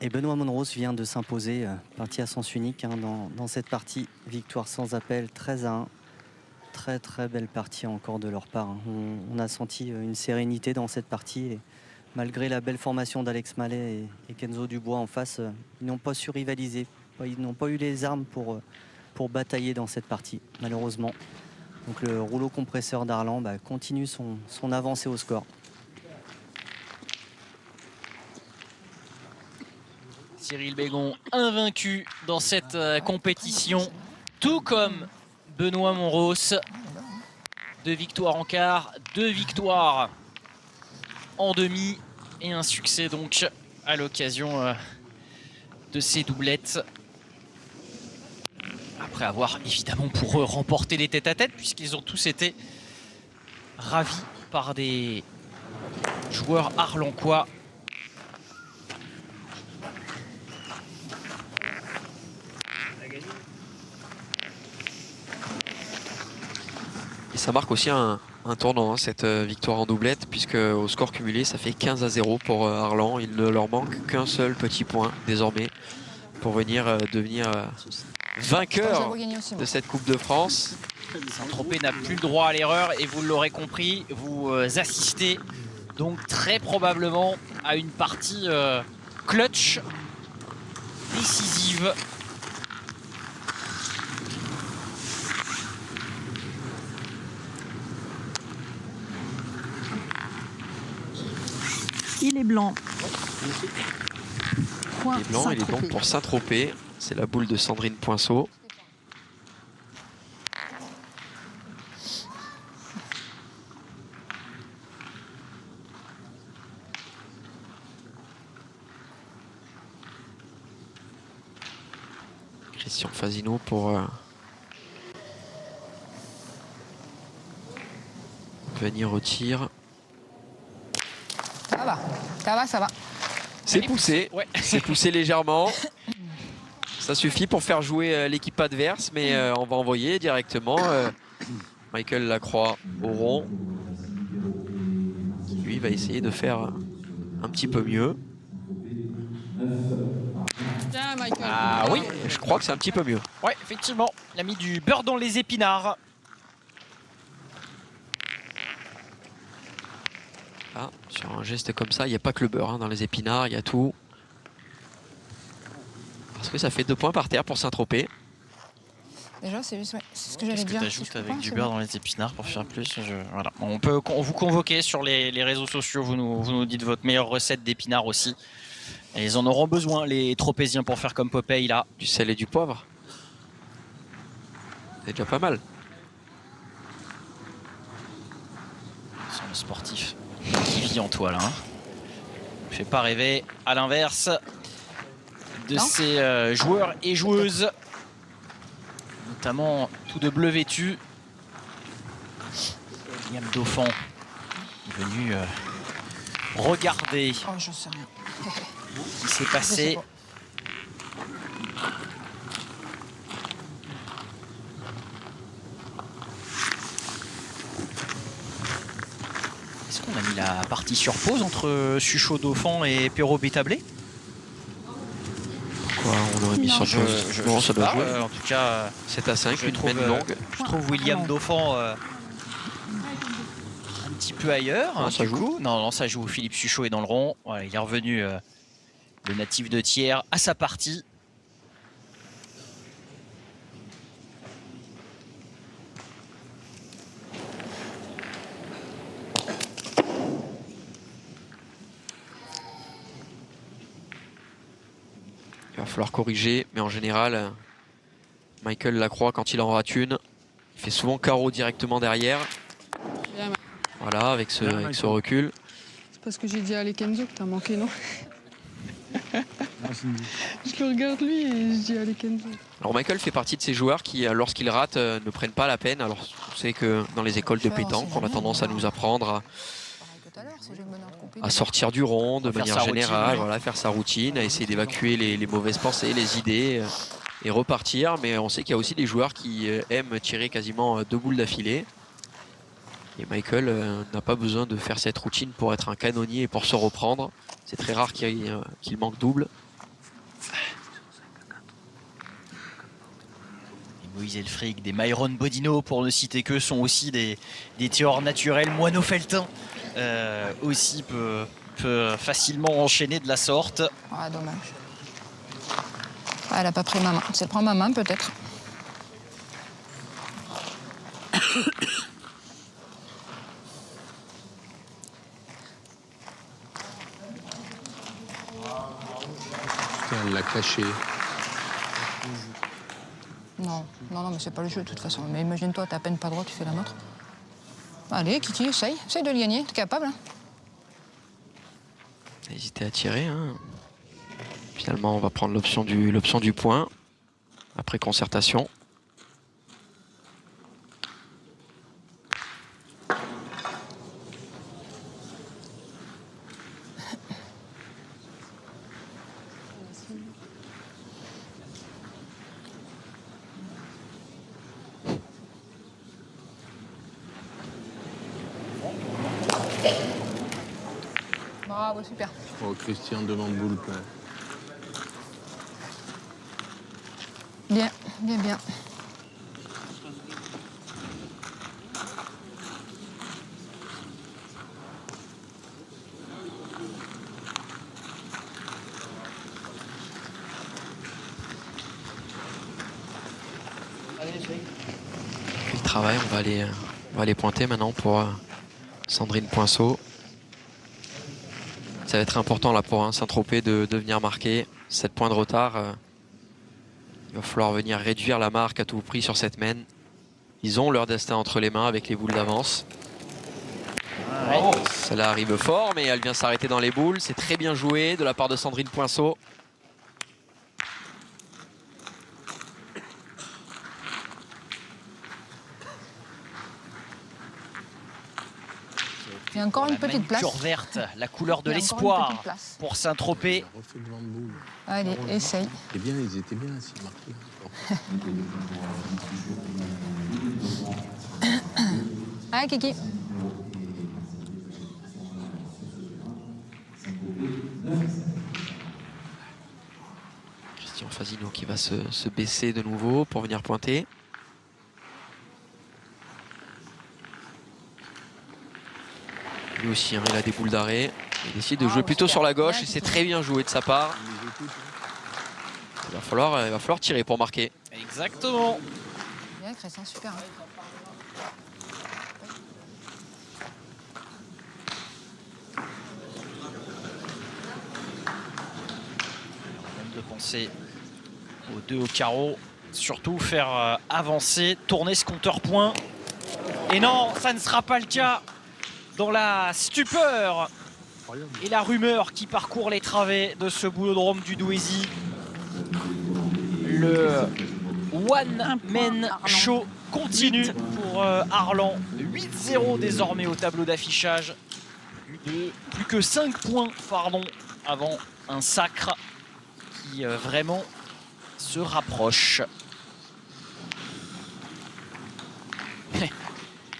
et Benoît Monros vient de s'imposer, partie à sens unique dans cette partie. Victoire sans appel, 13-1. Très très belle partie encore de leur part. On a senti une sérénité dans cette partie. Et malgré la belle formation d'Alex Mallet et Kenzo Dubois en face, ils n'ont pas su rivaliser. Ils n'ont pas eu les armes pour batailler dans cette partie, malheureusement. Donc le rouleau compresseur d'Arlan continue son avancée au score. Cyril Bégon invaincu dans cette compétition, tout comme Benoît Monros. 2 victoires en quart, 2 victoires en demi et un succès donc à l'occasion de ces doublettes. Après avoir évidemment pour eux remporté les tête-à-tête puisqu'ils ont tous été ravis par des joueurs arlancois. Et ça marque aussi un tournant, cette victoire en doublette, puisque au score cumulé, ça fait 15-0 pour Arlan. Il ne leur manque qu'un seul petit point désormais pour venir devenir vainqueur de cette Coupe de France. Saint-Tropez n'a plus le droit à l'erreur et vous l'aurez compris, vous assistez donc très probablement à une partie clutch, décisive. Il est blanc. Il est blanc, il est donc pour Saint-Tropez. C'est la boule de Sandrine Poinceau. Christian Fasino pour venir au tir. Ça va, ça va, ça va. C'est poussé, ouais. C'est poussé légèrement. Ça suffit pour faire jouer l'équipe adverse, mais on va envoyer directement Michael Lacroix au rond. Qui lui va essayer de faire un petit peu mieux. Ah oui, je crois que c'est un petit peu mieux. Ouais, effectivement, il a mis du beurre dans les épinards. Ah, sur un geste comme ça, il n'y a pas que le beurre dans les épinards, il y a tout. Parce que ça fait 2 points par terre pour Saint-Tropez. Déjà, c'est juste, ce que j'allais Qu'est-ce dire. que tu ajoutes avec du beurre dans les épinards pour faire plus voilà. On peut vous convoquer sur les réseaux sociaux, vous nous dites votre meilleure recette d'épinards aussi. Et ils en auront besoin, les Tropéziens, pour faire comme Popeye là. Du sel et du poivre. C'est déjà pas mal. Sur le sportif qui vit en toile. Ne fait pas rêver, à l'inverse de ces joueurs et joueuses, notamment tout de bleu vêtu. William Dauphin est venu Regardez Oh, je sais rien. ce qui s'est Je sais passé. pas. Est-ce qu'on a mis la partie sur pause entre Suchot Dauphin et Perrault Bétablé? Quoi, on aurait mis Non. sur pause. Non, ça doit jouer. En tout cas, 7 à 5, je une trouve, peine longue. je trouve William Non. Dauphin un petit peu ailleurs. Non, ça du joue. coup. Non, ça joue. Philippe Suchot est dans le rond. Voilà, il est revenu, le natif de Thiers, à sa partie. Il va falloir corriger, mais en général, Michael Lacroix, quand il en rate une, il fait souvent carreau directement derrière. Voilà, avec ce recul. C'est parce que j'ai dit à Kenzo que t'as manqué, non? Je le regarde lui et je dis à Kenzo. Alors Michael fait partie de ces joueurs qui, lorsqu'ils ratent, ne prennent pas la peine. Alors on sait que dans les écoles de pétanque, on a tendance à nous apprendre Pareil que tout à l'heure, si j'ai le bonheur de couper. à sortir du rond de Faire manière sa routine, générale, ouais. voilà, faire sa routine, à essayer d'évacuer les mauvaises pensées, les idées et repartir. Mais on sait qu'il y a aussi des joueurs qui aiment tirer quasiment 2 boules d'affilée. Et Michael n'a pas besoin de faire cette routine pour être un canonnier et pour se reprendre. C'est très rare qu'il manque double. Des Moïse Elfric, des Myron Bodino, pour ne citer que, sont aussi des tireurs naturels. Moineau Feltin aussi peut facilement enchaîner de la sorte. Ah, dommage. Ah, elle a pas pris ma main. C'est prendre ma main, peut-être. Putain, elle l'a caché. Non, non, mais c'est pas le jeu de toute façon. Mais imagine-toi, t'as à peine pas droit, tu fais la montre. Allez, Kitty, essaye. Essaye de le gagner, t'es capable. Hein. N'hésitez à tirer. Hein. Finalement, on va prendre l'option du point après concertation. Bravo, super. Oh, Christian demande boule plein. Bien, bien, bien. Le travail, on va aller pointer maintenant pour Sandrine Poinceau. Ça va être important là pour Saint-Tropez de venir marquer. 7 points de retard. Il va falloir venir réduire la marque à tout prix sur cette mène. Ils ont leur destin entre les mains avec les boules d'avance. Celle-là arrive fort, mais elle vient s'arrêter dans les boules. C'est très bien joué de la part de Sandrine Poinceau. Il y a encore une petite place. Manucure verte, la couleur de Il y a encore une l'espoir petite place. pour Saint-Tropez. Elle a refait le vent de boule. Allez, essaye. C'est bien, ils étaient bien assis marqués. Allez, Kiki. Christian Fasino qui va se baisser de nouveau pour venir pointer. Lui aussi, il a des boules d'arrêt. Il décide de jouer plutôt super. sur la gauche Bien, et c'est Kiki. très bien joué de sa part. Il va falloir tirer pour marquer. Exactement. Bien, Christian, super. Hein. Même de penser aux deux au carreau. Surtout faire avancer, tourner ce compteur point. Et non, ça ne sera pas le cas. Dans la stupeur et la rumeur qui parcourt les travées de ce boulodrome du Douaisis. Le One Man Show continue pour Arlan. 8-0 désormais au tableau d'affichage. But de plus que 5 points avant un sacre qui vraiment se rapproche.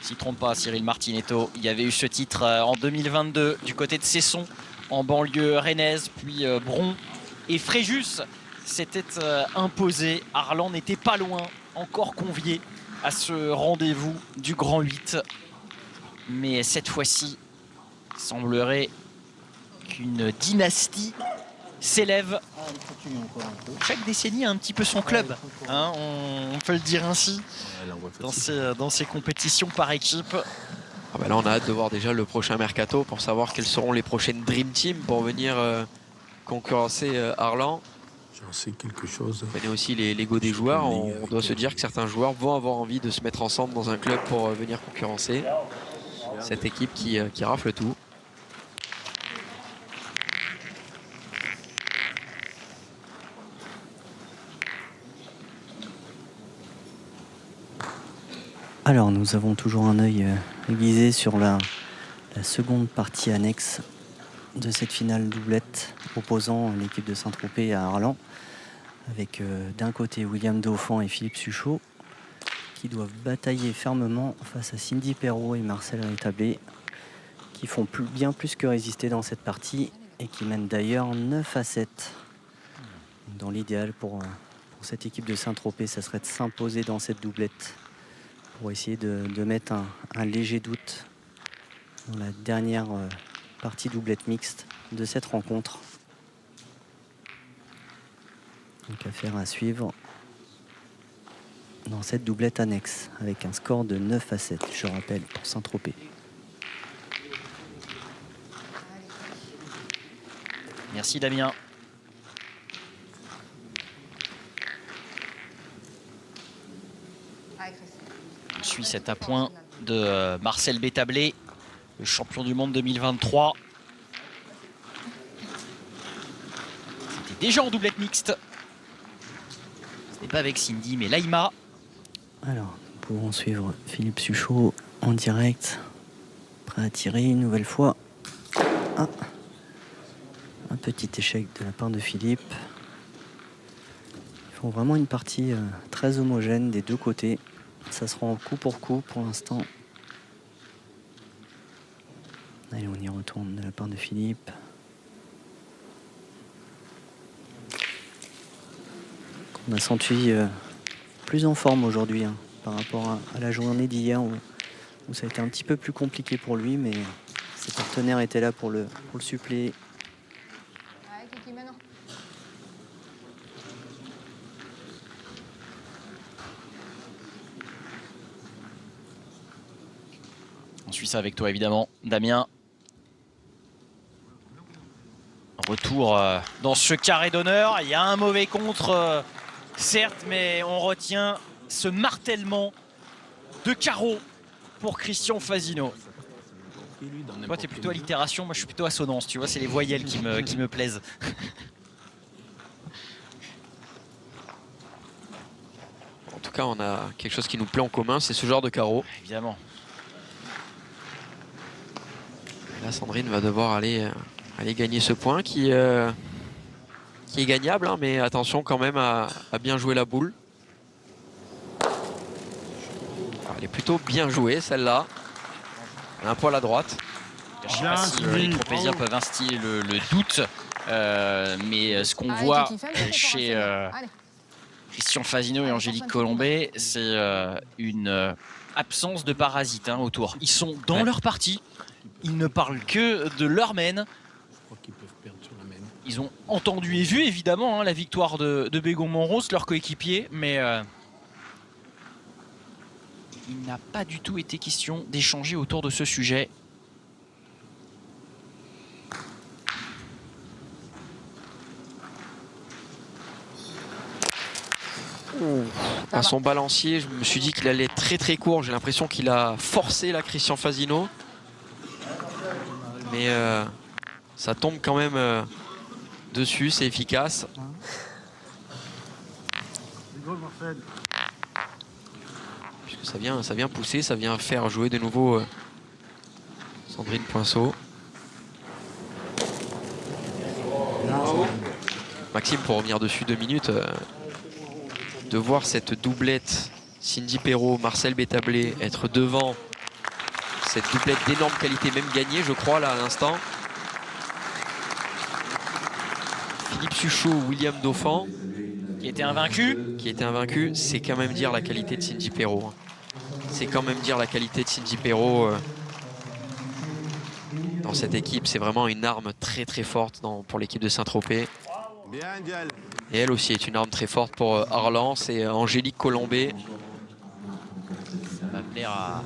S'y trompe pas, Cyril Martinetto. Il y avait eu ce titre en 2022 du côté de Cesson, en banlieue rennaise, puis Bron et Fréjus s'était imposé. Arlan n'était pas loin, encore convié à ce rendez-vous du Grand 8. Mais cette fois-ci, il semblerait qu'une dynastie s'élève. Chaque décennie a un petit peu son club, hein, on peut le dire ainsi, dans ces compétitions par équipe. Ah bah là, on a hâte de voir déjà le prochain mercato pour savoir quelles seront les prochaines Dream Team pour venir concurrencer Arlan. J'en sais quelque chose. On connaît aussi l'ego des joueurs. On doit se dire que certains joueurs vont avoir envie de se mettre ensemble dans un club pour venir concurrencer cette équipe qui rafle tout. Alors nous avons toujours un œil aiguisé sur la seconde partie annexe de cette finale doublette opposant l'équipe de Saint-Tropez à Arlan, avec d'un côté William Dauphin et Philippe Suchot qui doivent batailler fermement face à Cindy Perrault et Marcel Rétablé, qui font bien plus que résister dans cette partie et qui mènent d'ailleurs 9-7. Dans l'idéal pour cette équipe de Saint-Tropez, ça serait de s'imposer dans cette doublette pour essayer de mettre un léger doute dans la dernière partie doublette mixte de cette rencontre. Donc affaire à suivre dans cette doublette annexe avec un score de 9-7, je rappelle, pour Saint-Tropez. Merci Damien. On suit cet appoint de Marcel Bétablé, le champion du monde 2023. C'était déjà en doublette mixte. Ce n'est pas avec Cindy, mais Laïma. Alors, nous pouvons suivre Philippe Suchot en direct, prêt à tirer une nouvelle fois. Ah, un petit échec de la part de Philippe. Ils font vraiment une partie très homogène des deux côtés. Ça se rend coup pour l'instant. Allez, on y retourne de la part de Philippe. On a senti plus en forme aujourd'hui hein, par rapport à la journée d'hier où ça a été un petit peu plus compliqué pour lui, mais ses partenaires étaient là pour le suppléer. On suit ça avec toi évidemment, Damien. Retour dans ce carré d'honneur. Il y a un mauvais contre, certes, mais on retient ce martèlement de carreau pour Christian Fasino. Toi, tu es plutôt allitération, moi je suis plutôt assonance. Tu vois, c'est les voyelles qui me plaisent. En tout cas, on a quelque chose qui nous plaît en commun, c'est ce genre de carreau. Évidemment. Là, Sandrine va devoir aller gagner ce point qui est gagnable, hein, mais attention quand même à bien jouer la boule. Elle est plutôt bien jouée celle-là. Un poil à droite. Je ne sais pas si les tropéziens peuvent instiller le doute, mais ce qu'on voit chez Christian Fasino et Angélique Colombet, c'est une absence de parasites hein, autour. Ils sont dans leur partie. Ils ne parlent que de leur main. Ils ont entendu et vu évidemment hein, la victoire de Bégon-Monros, leur coéquipier, mais il n'a pas du tout été question d'échanger autour de ce sujet. À son balancier, je me suis dit qu'il allait très très court. J'ai l'impression qu'il a forcé la Christian Fasino. Mais ça tombe quand même dessus, c'est efficace. Puisque ça vient pousser, ça vient faire jouer de nouveau Sandrine Poinceau. Maxime, pour revenir dessus 2 minutes, de voir cette doublette Cindy Perrault, Marcel Bétablé être devant cette doublette d'énorme qualité, même gagnée, je crois, là, à l'instant. Philippe Suchot, William Dauphin. Qui était invaincu. Qui était invaincu, c'est quand même dire la qualité de Cindy Perrault. C'est quand même dire la qualité de Cindy Perrault dans cette équipe. C'est vraiment une arme très très forte pour l'équipe de Saint-Tropez. Et elle aussi est une arme très forte pour Arlan. C'est Angélique Colombet. Ça va plaire à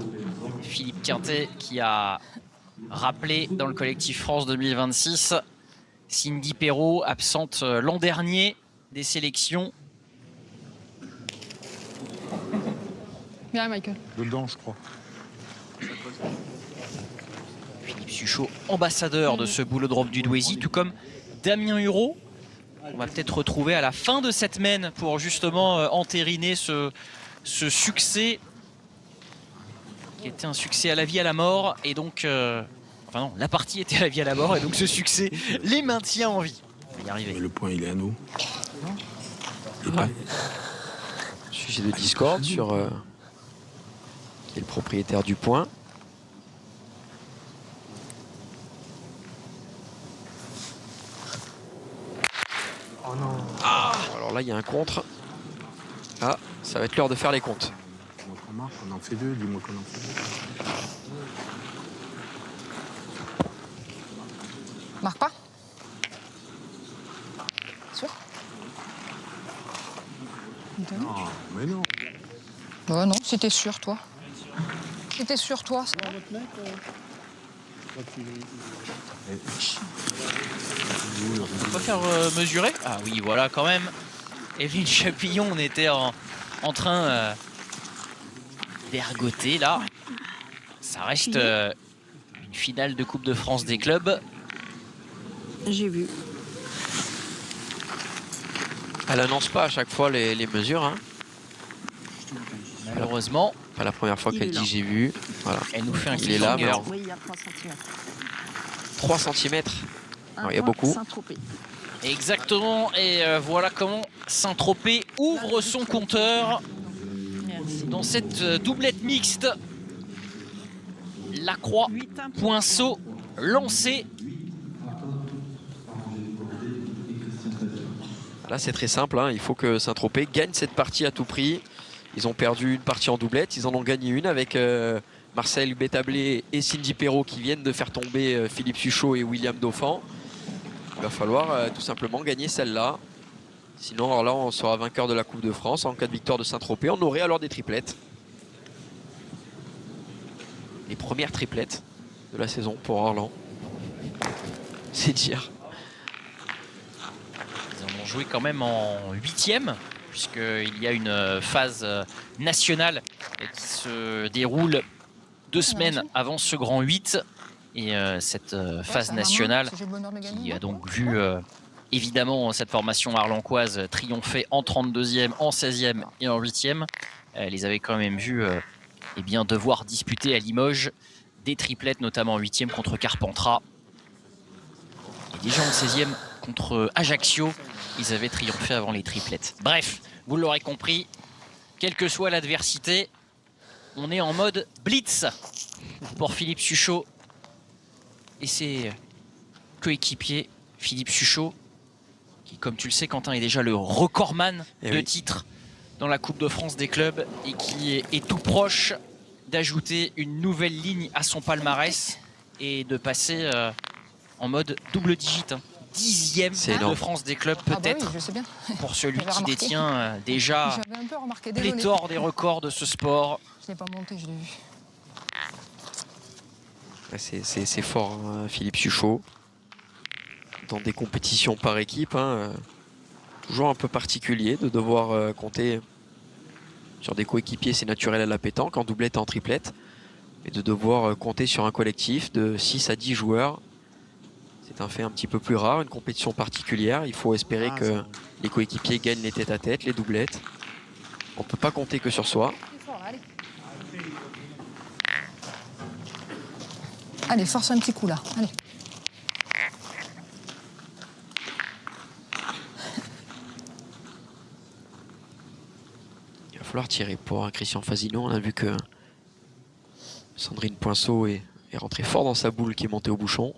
Philippe Quintet qui a rappelé dans le collectif France 2026 Cindy Perrault, absente l'an dernier des sélections. Viens, Michael. Dedans, je crois. Philippe Suchot, ambassadeur de ce boulodrome du Douaisis, tout comme Damien Hureau. On va peut-être retrouver à la fin de cette mène pour justement entériner ce succès qui était un succès à la vie à la mort. Et donc, enfin non, la partie était à la vie à la mort et donc ce succès les maintient en vie. On va y arriver. Mais le point, il est à nous. Sujet de discorde sur qui est le propriétaire du point. Oh non. Ah, alors là, il y a un contre. Ah, ça va être l'heure de faire les comptes. Dis-moi qu'on marque, on en fait 2, dis-moi qu'on en fait 2. Marque pas. Sûr? Non, mais non. Bah non, si t'es sûr, toi. Si t'es sûr, toi. On peut pas faire mesurer? Ah oui, voilà quand même. Evelyne Chapillon, on était en train d'ergoter là. Ça reste une finale de Coupe de France des clubs. J'ai vu. Elle annonce pas à chaque fois les mesures. Hein. Malheureusement, Pas la première fois qu'elle dit j'ai vu. Voilà. elle nous fait un Il est là, mais cliffhanger. alors, Oui, il y a 3 cm. 3 cm. Il y a beaucoup. Saint-Tropez. Exactement, et voilà comment Saint-Tropez ouvre son compteur Merci. dans cette doublette mixte. Lacroix, 8 points. Poinceau, lancé. Là, c'est très simple. Hein. Il faut que Saint-Tropez gagne cette partie à tout prix. Ils ont perdu une partie en doublette. Ils en ont gagné une avec Marcel Bétablé et Cindy Perrault qui viennent de faire tomber Philippe Suchot et William Dauphin. Il va falloir tout simplement gagner celle-là. Sinon, alors là, on sera vainqueur de la Coupe de France. En cas de victoire de Saint-Tropez, on aurait alors des triplettes. Les premières triplettes de la saison pour Arlan. C'est dire. Ils en ont joué quand même en 8e, puisqu'il y a une phase nationale qui se déroule 2 semaines avant ce grand 8. Et cette phase nationale qui a donc vu évidemment cette formation arlancoise triompher en 32e, en 16e et en 8e. Les avait quand même vus eh bien, devoir disputer à Limoges des triplettes, notamment en 8e contre Carpentras. Et déjà en 16e contre Ajaccio, ils avaient triomphé avant les triplettes. Bref, vous l'aurez compris, quelle que soit l'adversité, on est en mode blitz pour Philippe Suchot et ses coéquipiers. Philippe Suchot, qui, comme tu le sais, Quentin, est déjà le recordman de titres dans la Coupe de France des clubs et qui est tout proche d'ajouter une nouvelle ligne à son palmarès et de passer en mode double digit. 10e Coupe de France des clubs, peut-être, pour celui qui détient déjà pléthore des records de ce sport. Je l'ai pas monté, je l'ai vu. C'est fort, hein, Philippe Suchot. Dans des compétitions par équipe, hein, toujours un peu particulier de devoir compter sur des coéquipiers, c'est naturel à la pétanque, en doublette et en triplette. Et de devoir compter sur un collectif de 6 à 10 joueurs. C'est un fait un petit peu plus rare, une compétition particulière. Il faut espérer que les coéquipiers gagnent les tête-à-tête, les doublettes. On ne peut pas compter que sur soi. Allez, force un petit coup là. Allez. falloir tirer pour Christian Fasino. On a vu que Sandrine Poinceau est rentrée fort dans sa boule qui est montée au bouchon.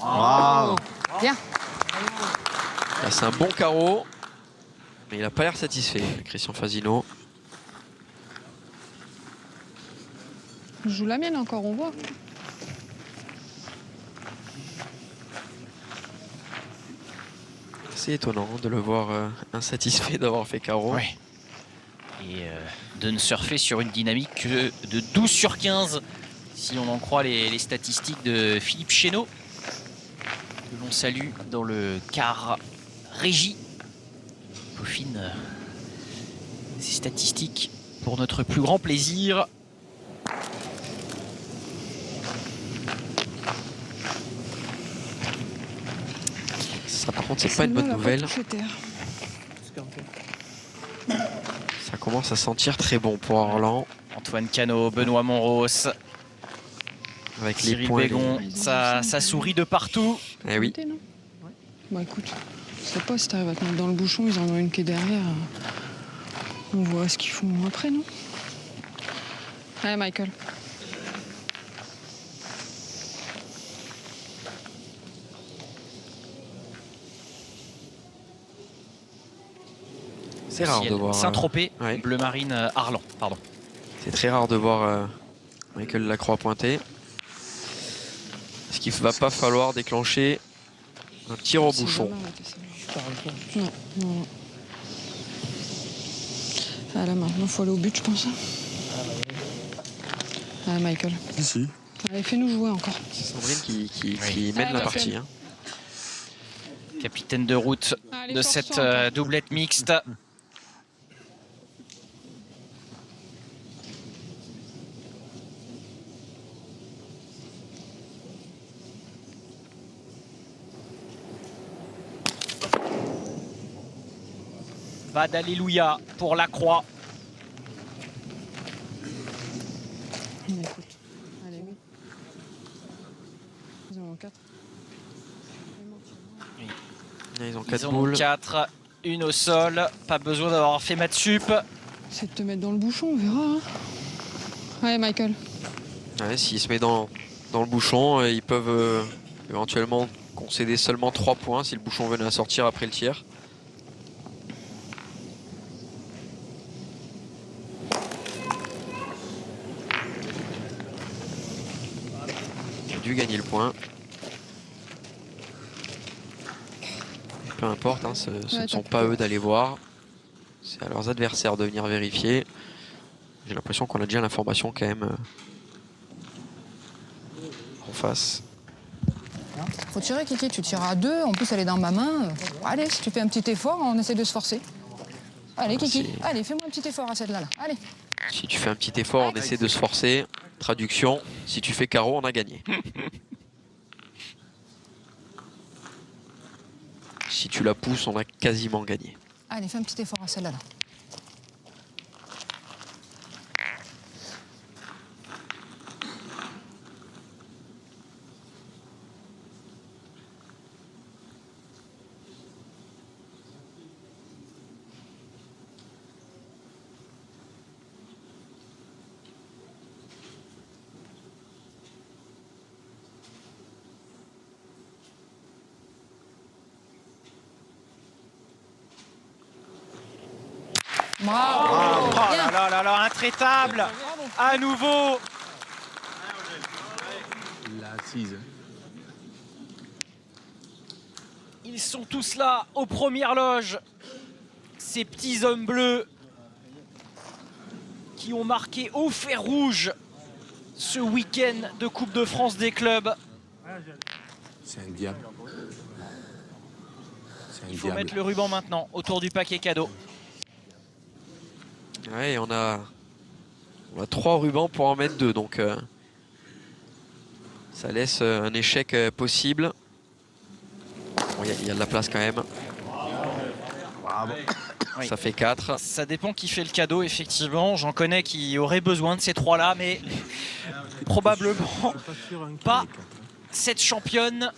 Wow. Bien. Là, c'est un bon carreau, mais il n'a pas l'air satisfait, Christian Fasino. Je joue la mienne encore, on voit. C'est étonnant de le voir insatisfait d'avoir fait carreau. Ouais. Et de ne surfer sur une dynamique que de 12 sur 15, si on en croit les statistiques de Philippe Chénaud, que l'on salue dans le quart régie. Peaufine ces statistiques pour notre plus grand plaisir. Ça, par contre, c'est pas une bonne nouvelle. Ça commence à sentir très bon pour Orlan. Antoine Cano, Benoît Monros, Avec les Cyril points. Bégon, ça sourit de partout. Eh oui. Non bah écoute, je sais pas si t'arrives à te mettre dans le bouchon, ils en ont une qui est derrière. On voit ce qu'ils font après, non? Allez, Michael. C'est rare de voir. Saint-Tropez, ouais. Bleu Marine, Arlan, pardon. C'est très rare de voir Michael Lacroix pointer. Est-ce qu'il va pas falloir déclencher un tir au bouchon? Non, non. Ah là maintenant, faut aller au but, je pense. Allez, Michael. Ici. Allez, fais-nous jouer encore. C'est Sandrine qui Oui. mène Allez, la Michael. partie. Hein. Capitaine de route Allez, de force-toi cette encore. doublette mixte. Va d'Alléluia pour Lacroix. Écoute. Allez, oui. Ils en ont 4. Ils ont Ils 4 en ont boules. 4, une au sol. Pas besoin d'avoir fait maths sup. C'est de te mettre dans le bouchon, on verra. Hein. Allez, Michael. Ouais, s'il se met dans le bouchon, ils peuvent éventuellement concéder seulement 3 points si le bouchon venait à sortir après le tir. Il a dû gagner le point. Peu importe, hein, ce ne sont pas eux d'aller voir. C'est à leurs adversaires de venir vérifier. J'ai l'impression qu'on a déjà l'information quand même en face. Faut tirer, Kiki, tu tires à 2, en plus elle est dans ma main. Allez, si tu fais un petit effort, on essaie de se forcer. Allez, Kiki, allez, fais-moi un petit effort à celle-là. Là. Allez. Si tu fais un petit effort, on essaie de se forcer. Traduction, si tu fais carreau, on a gagné. Si tu la pousses, on a quasiment gagné. Allez, fais un petit effort à celle-là. Là. Bravo. Oh là là là là, intraitable. À nouveau. La assise. Ils sont tous là aux premières loges. Ces petits hommes bleus qui ont marqué au fer rouge ce week-end de Coupe de France des clubs. C'est un diable. C'est un Il faut diable. mettre le ruban maintenant autour du paquet cadeau. Ouais, on a 3 rubans pour en mettre 2, donc ça laisse un échec possible. Bon, il y a de la place quand même. Bravo. Oui. Ça fait 4. Ça dépend qui fait le cadeau, effectivement. J'en connais qui auraient besoin de ces 3-là, mais probablement pas cette championne.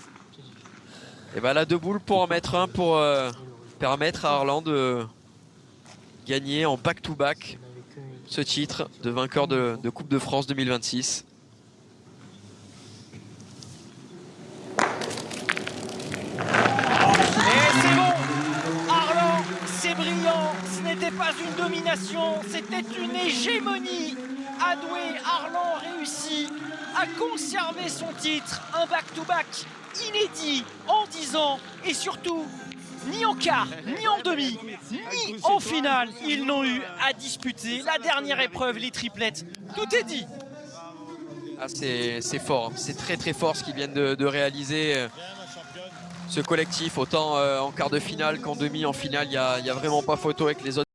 Et ben là, 2 boules pour en mettre un pour permettre à Arlan de gagner en back-to-back ce titre de vainqueur de Coupe de France 2026. Et c'est bon, Arlan, c'est brillant, ce n'était pas une domination, c'était une hégémonie. Adoué, Arlan réussit à conserver son titre, un back-to-back inédit en 10 ans et surtout, ni en quart, ni en demi, ni en finale, ils n'ont eu à disputer la dernière épreuve, les triplettes. Tout est dit. Ah, c'est fort, hein. C'est très très fort ce qu'ils viennent de réaliser. Ce collectif, autant en quart de finale qu'en demi, en finale, il n'y a vraiment pas photo avec les autres.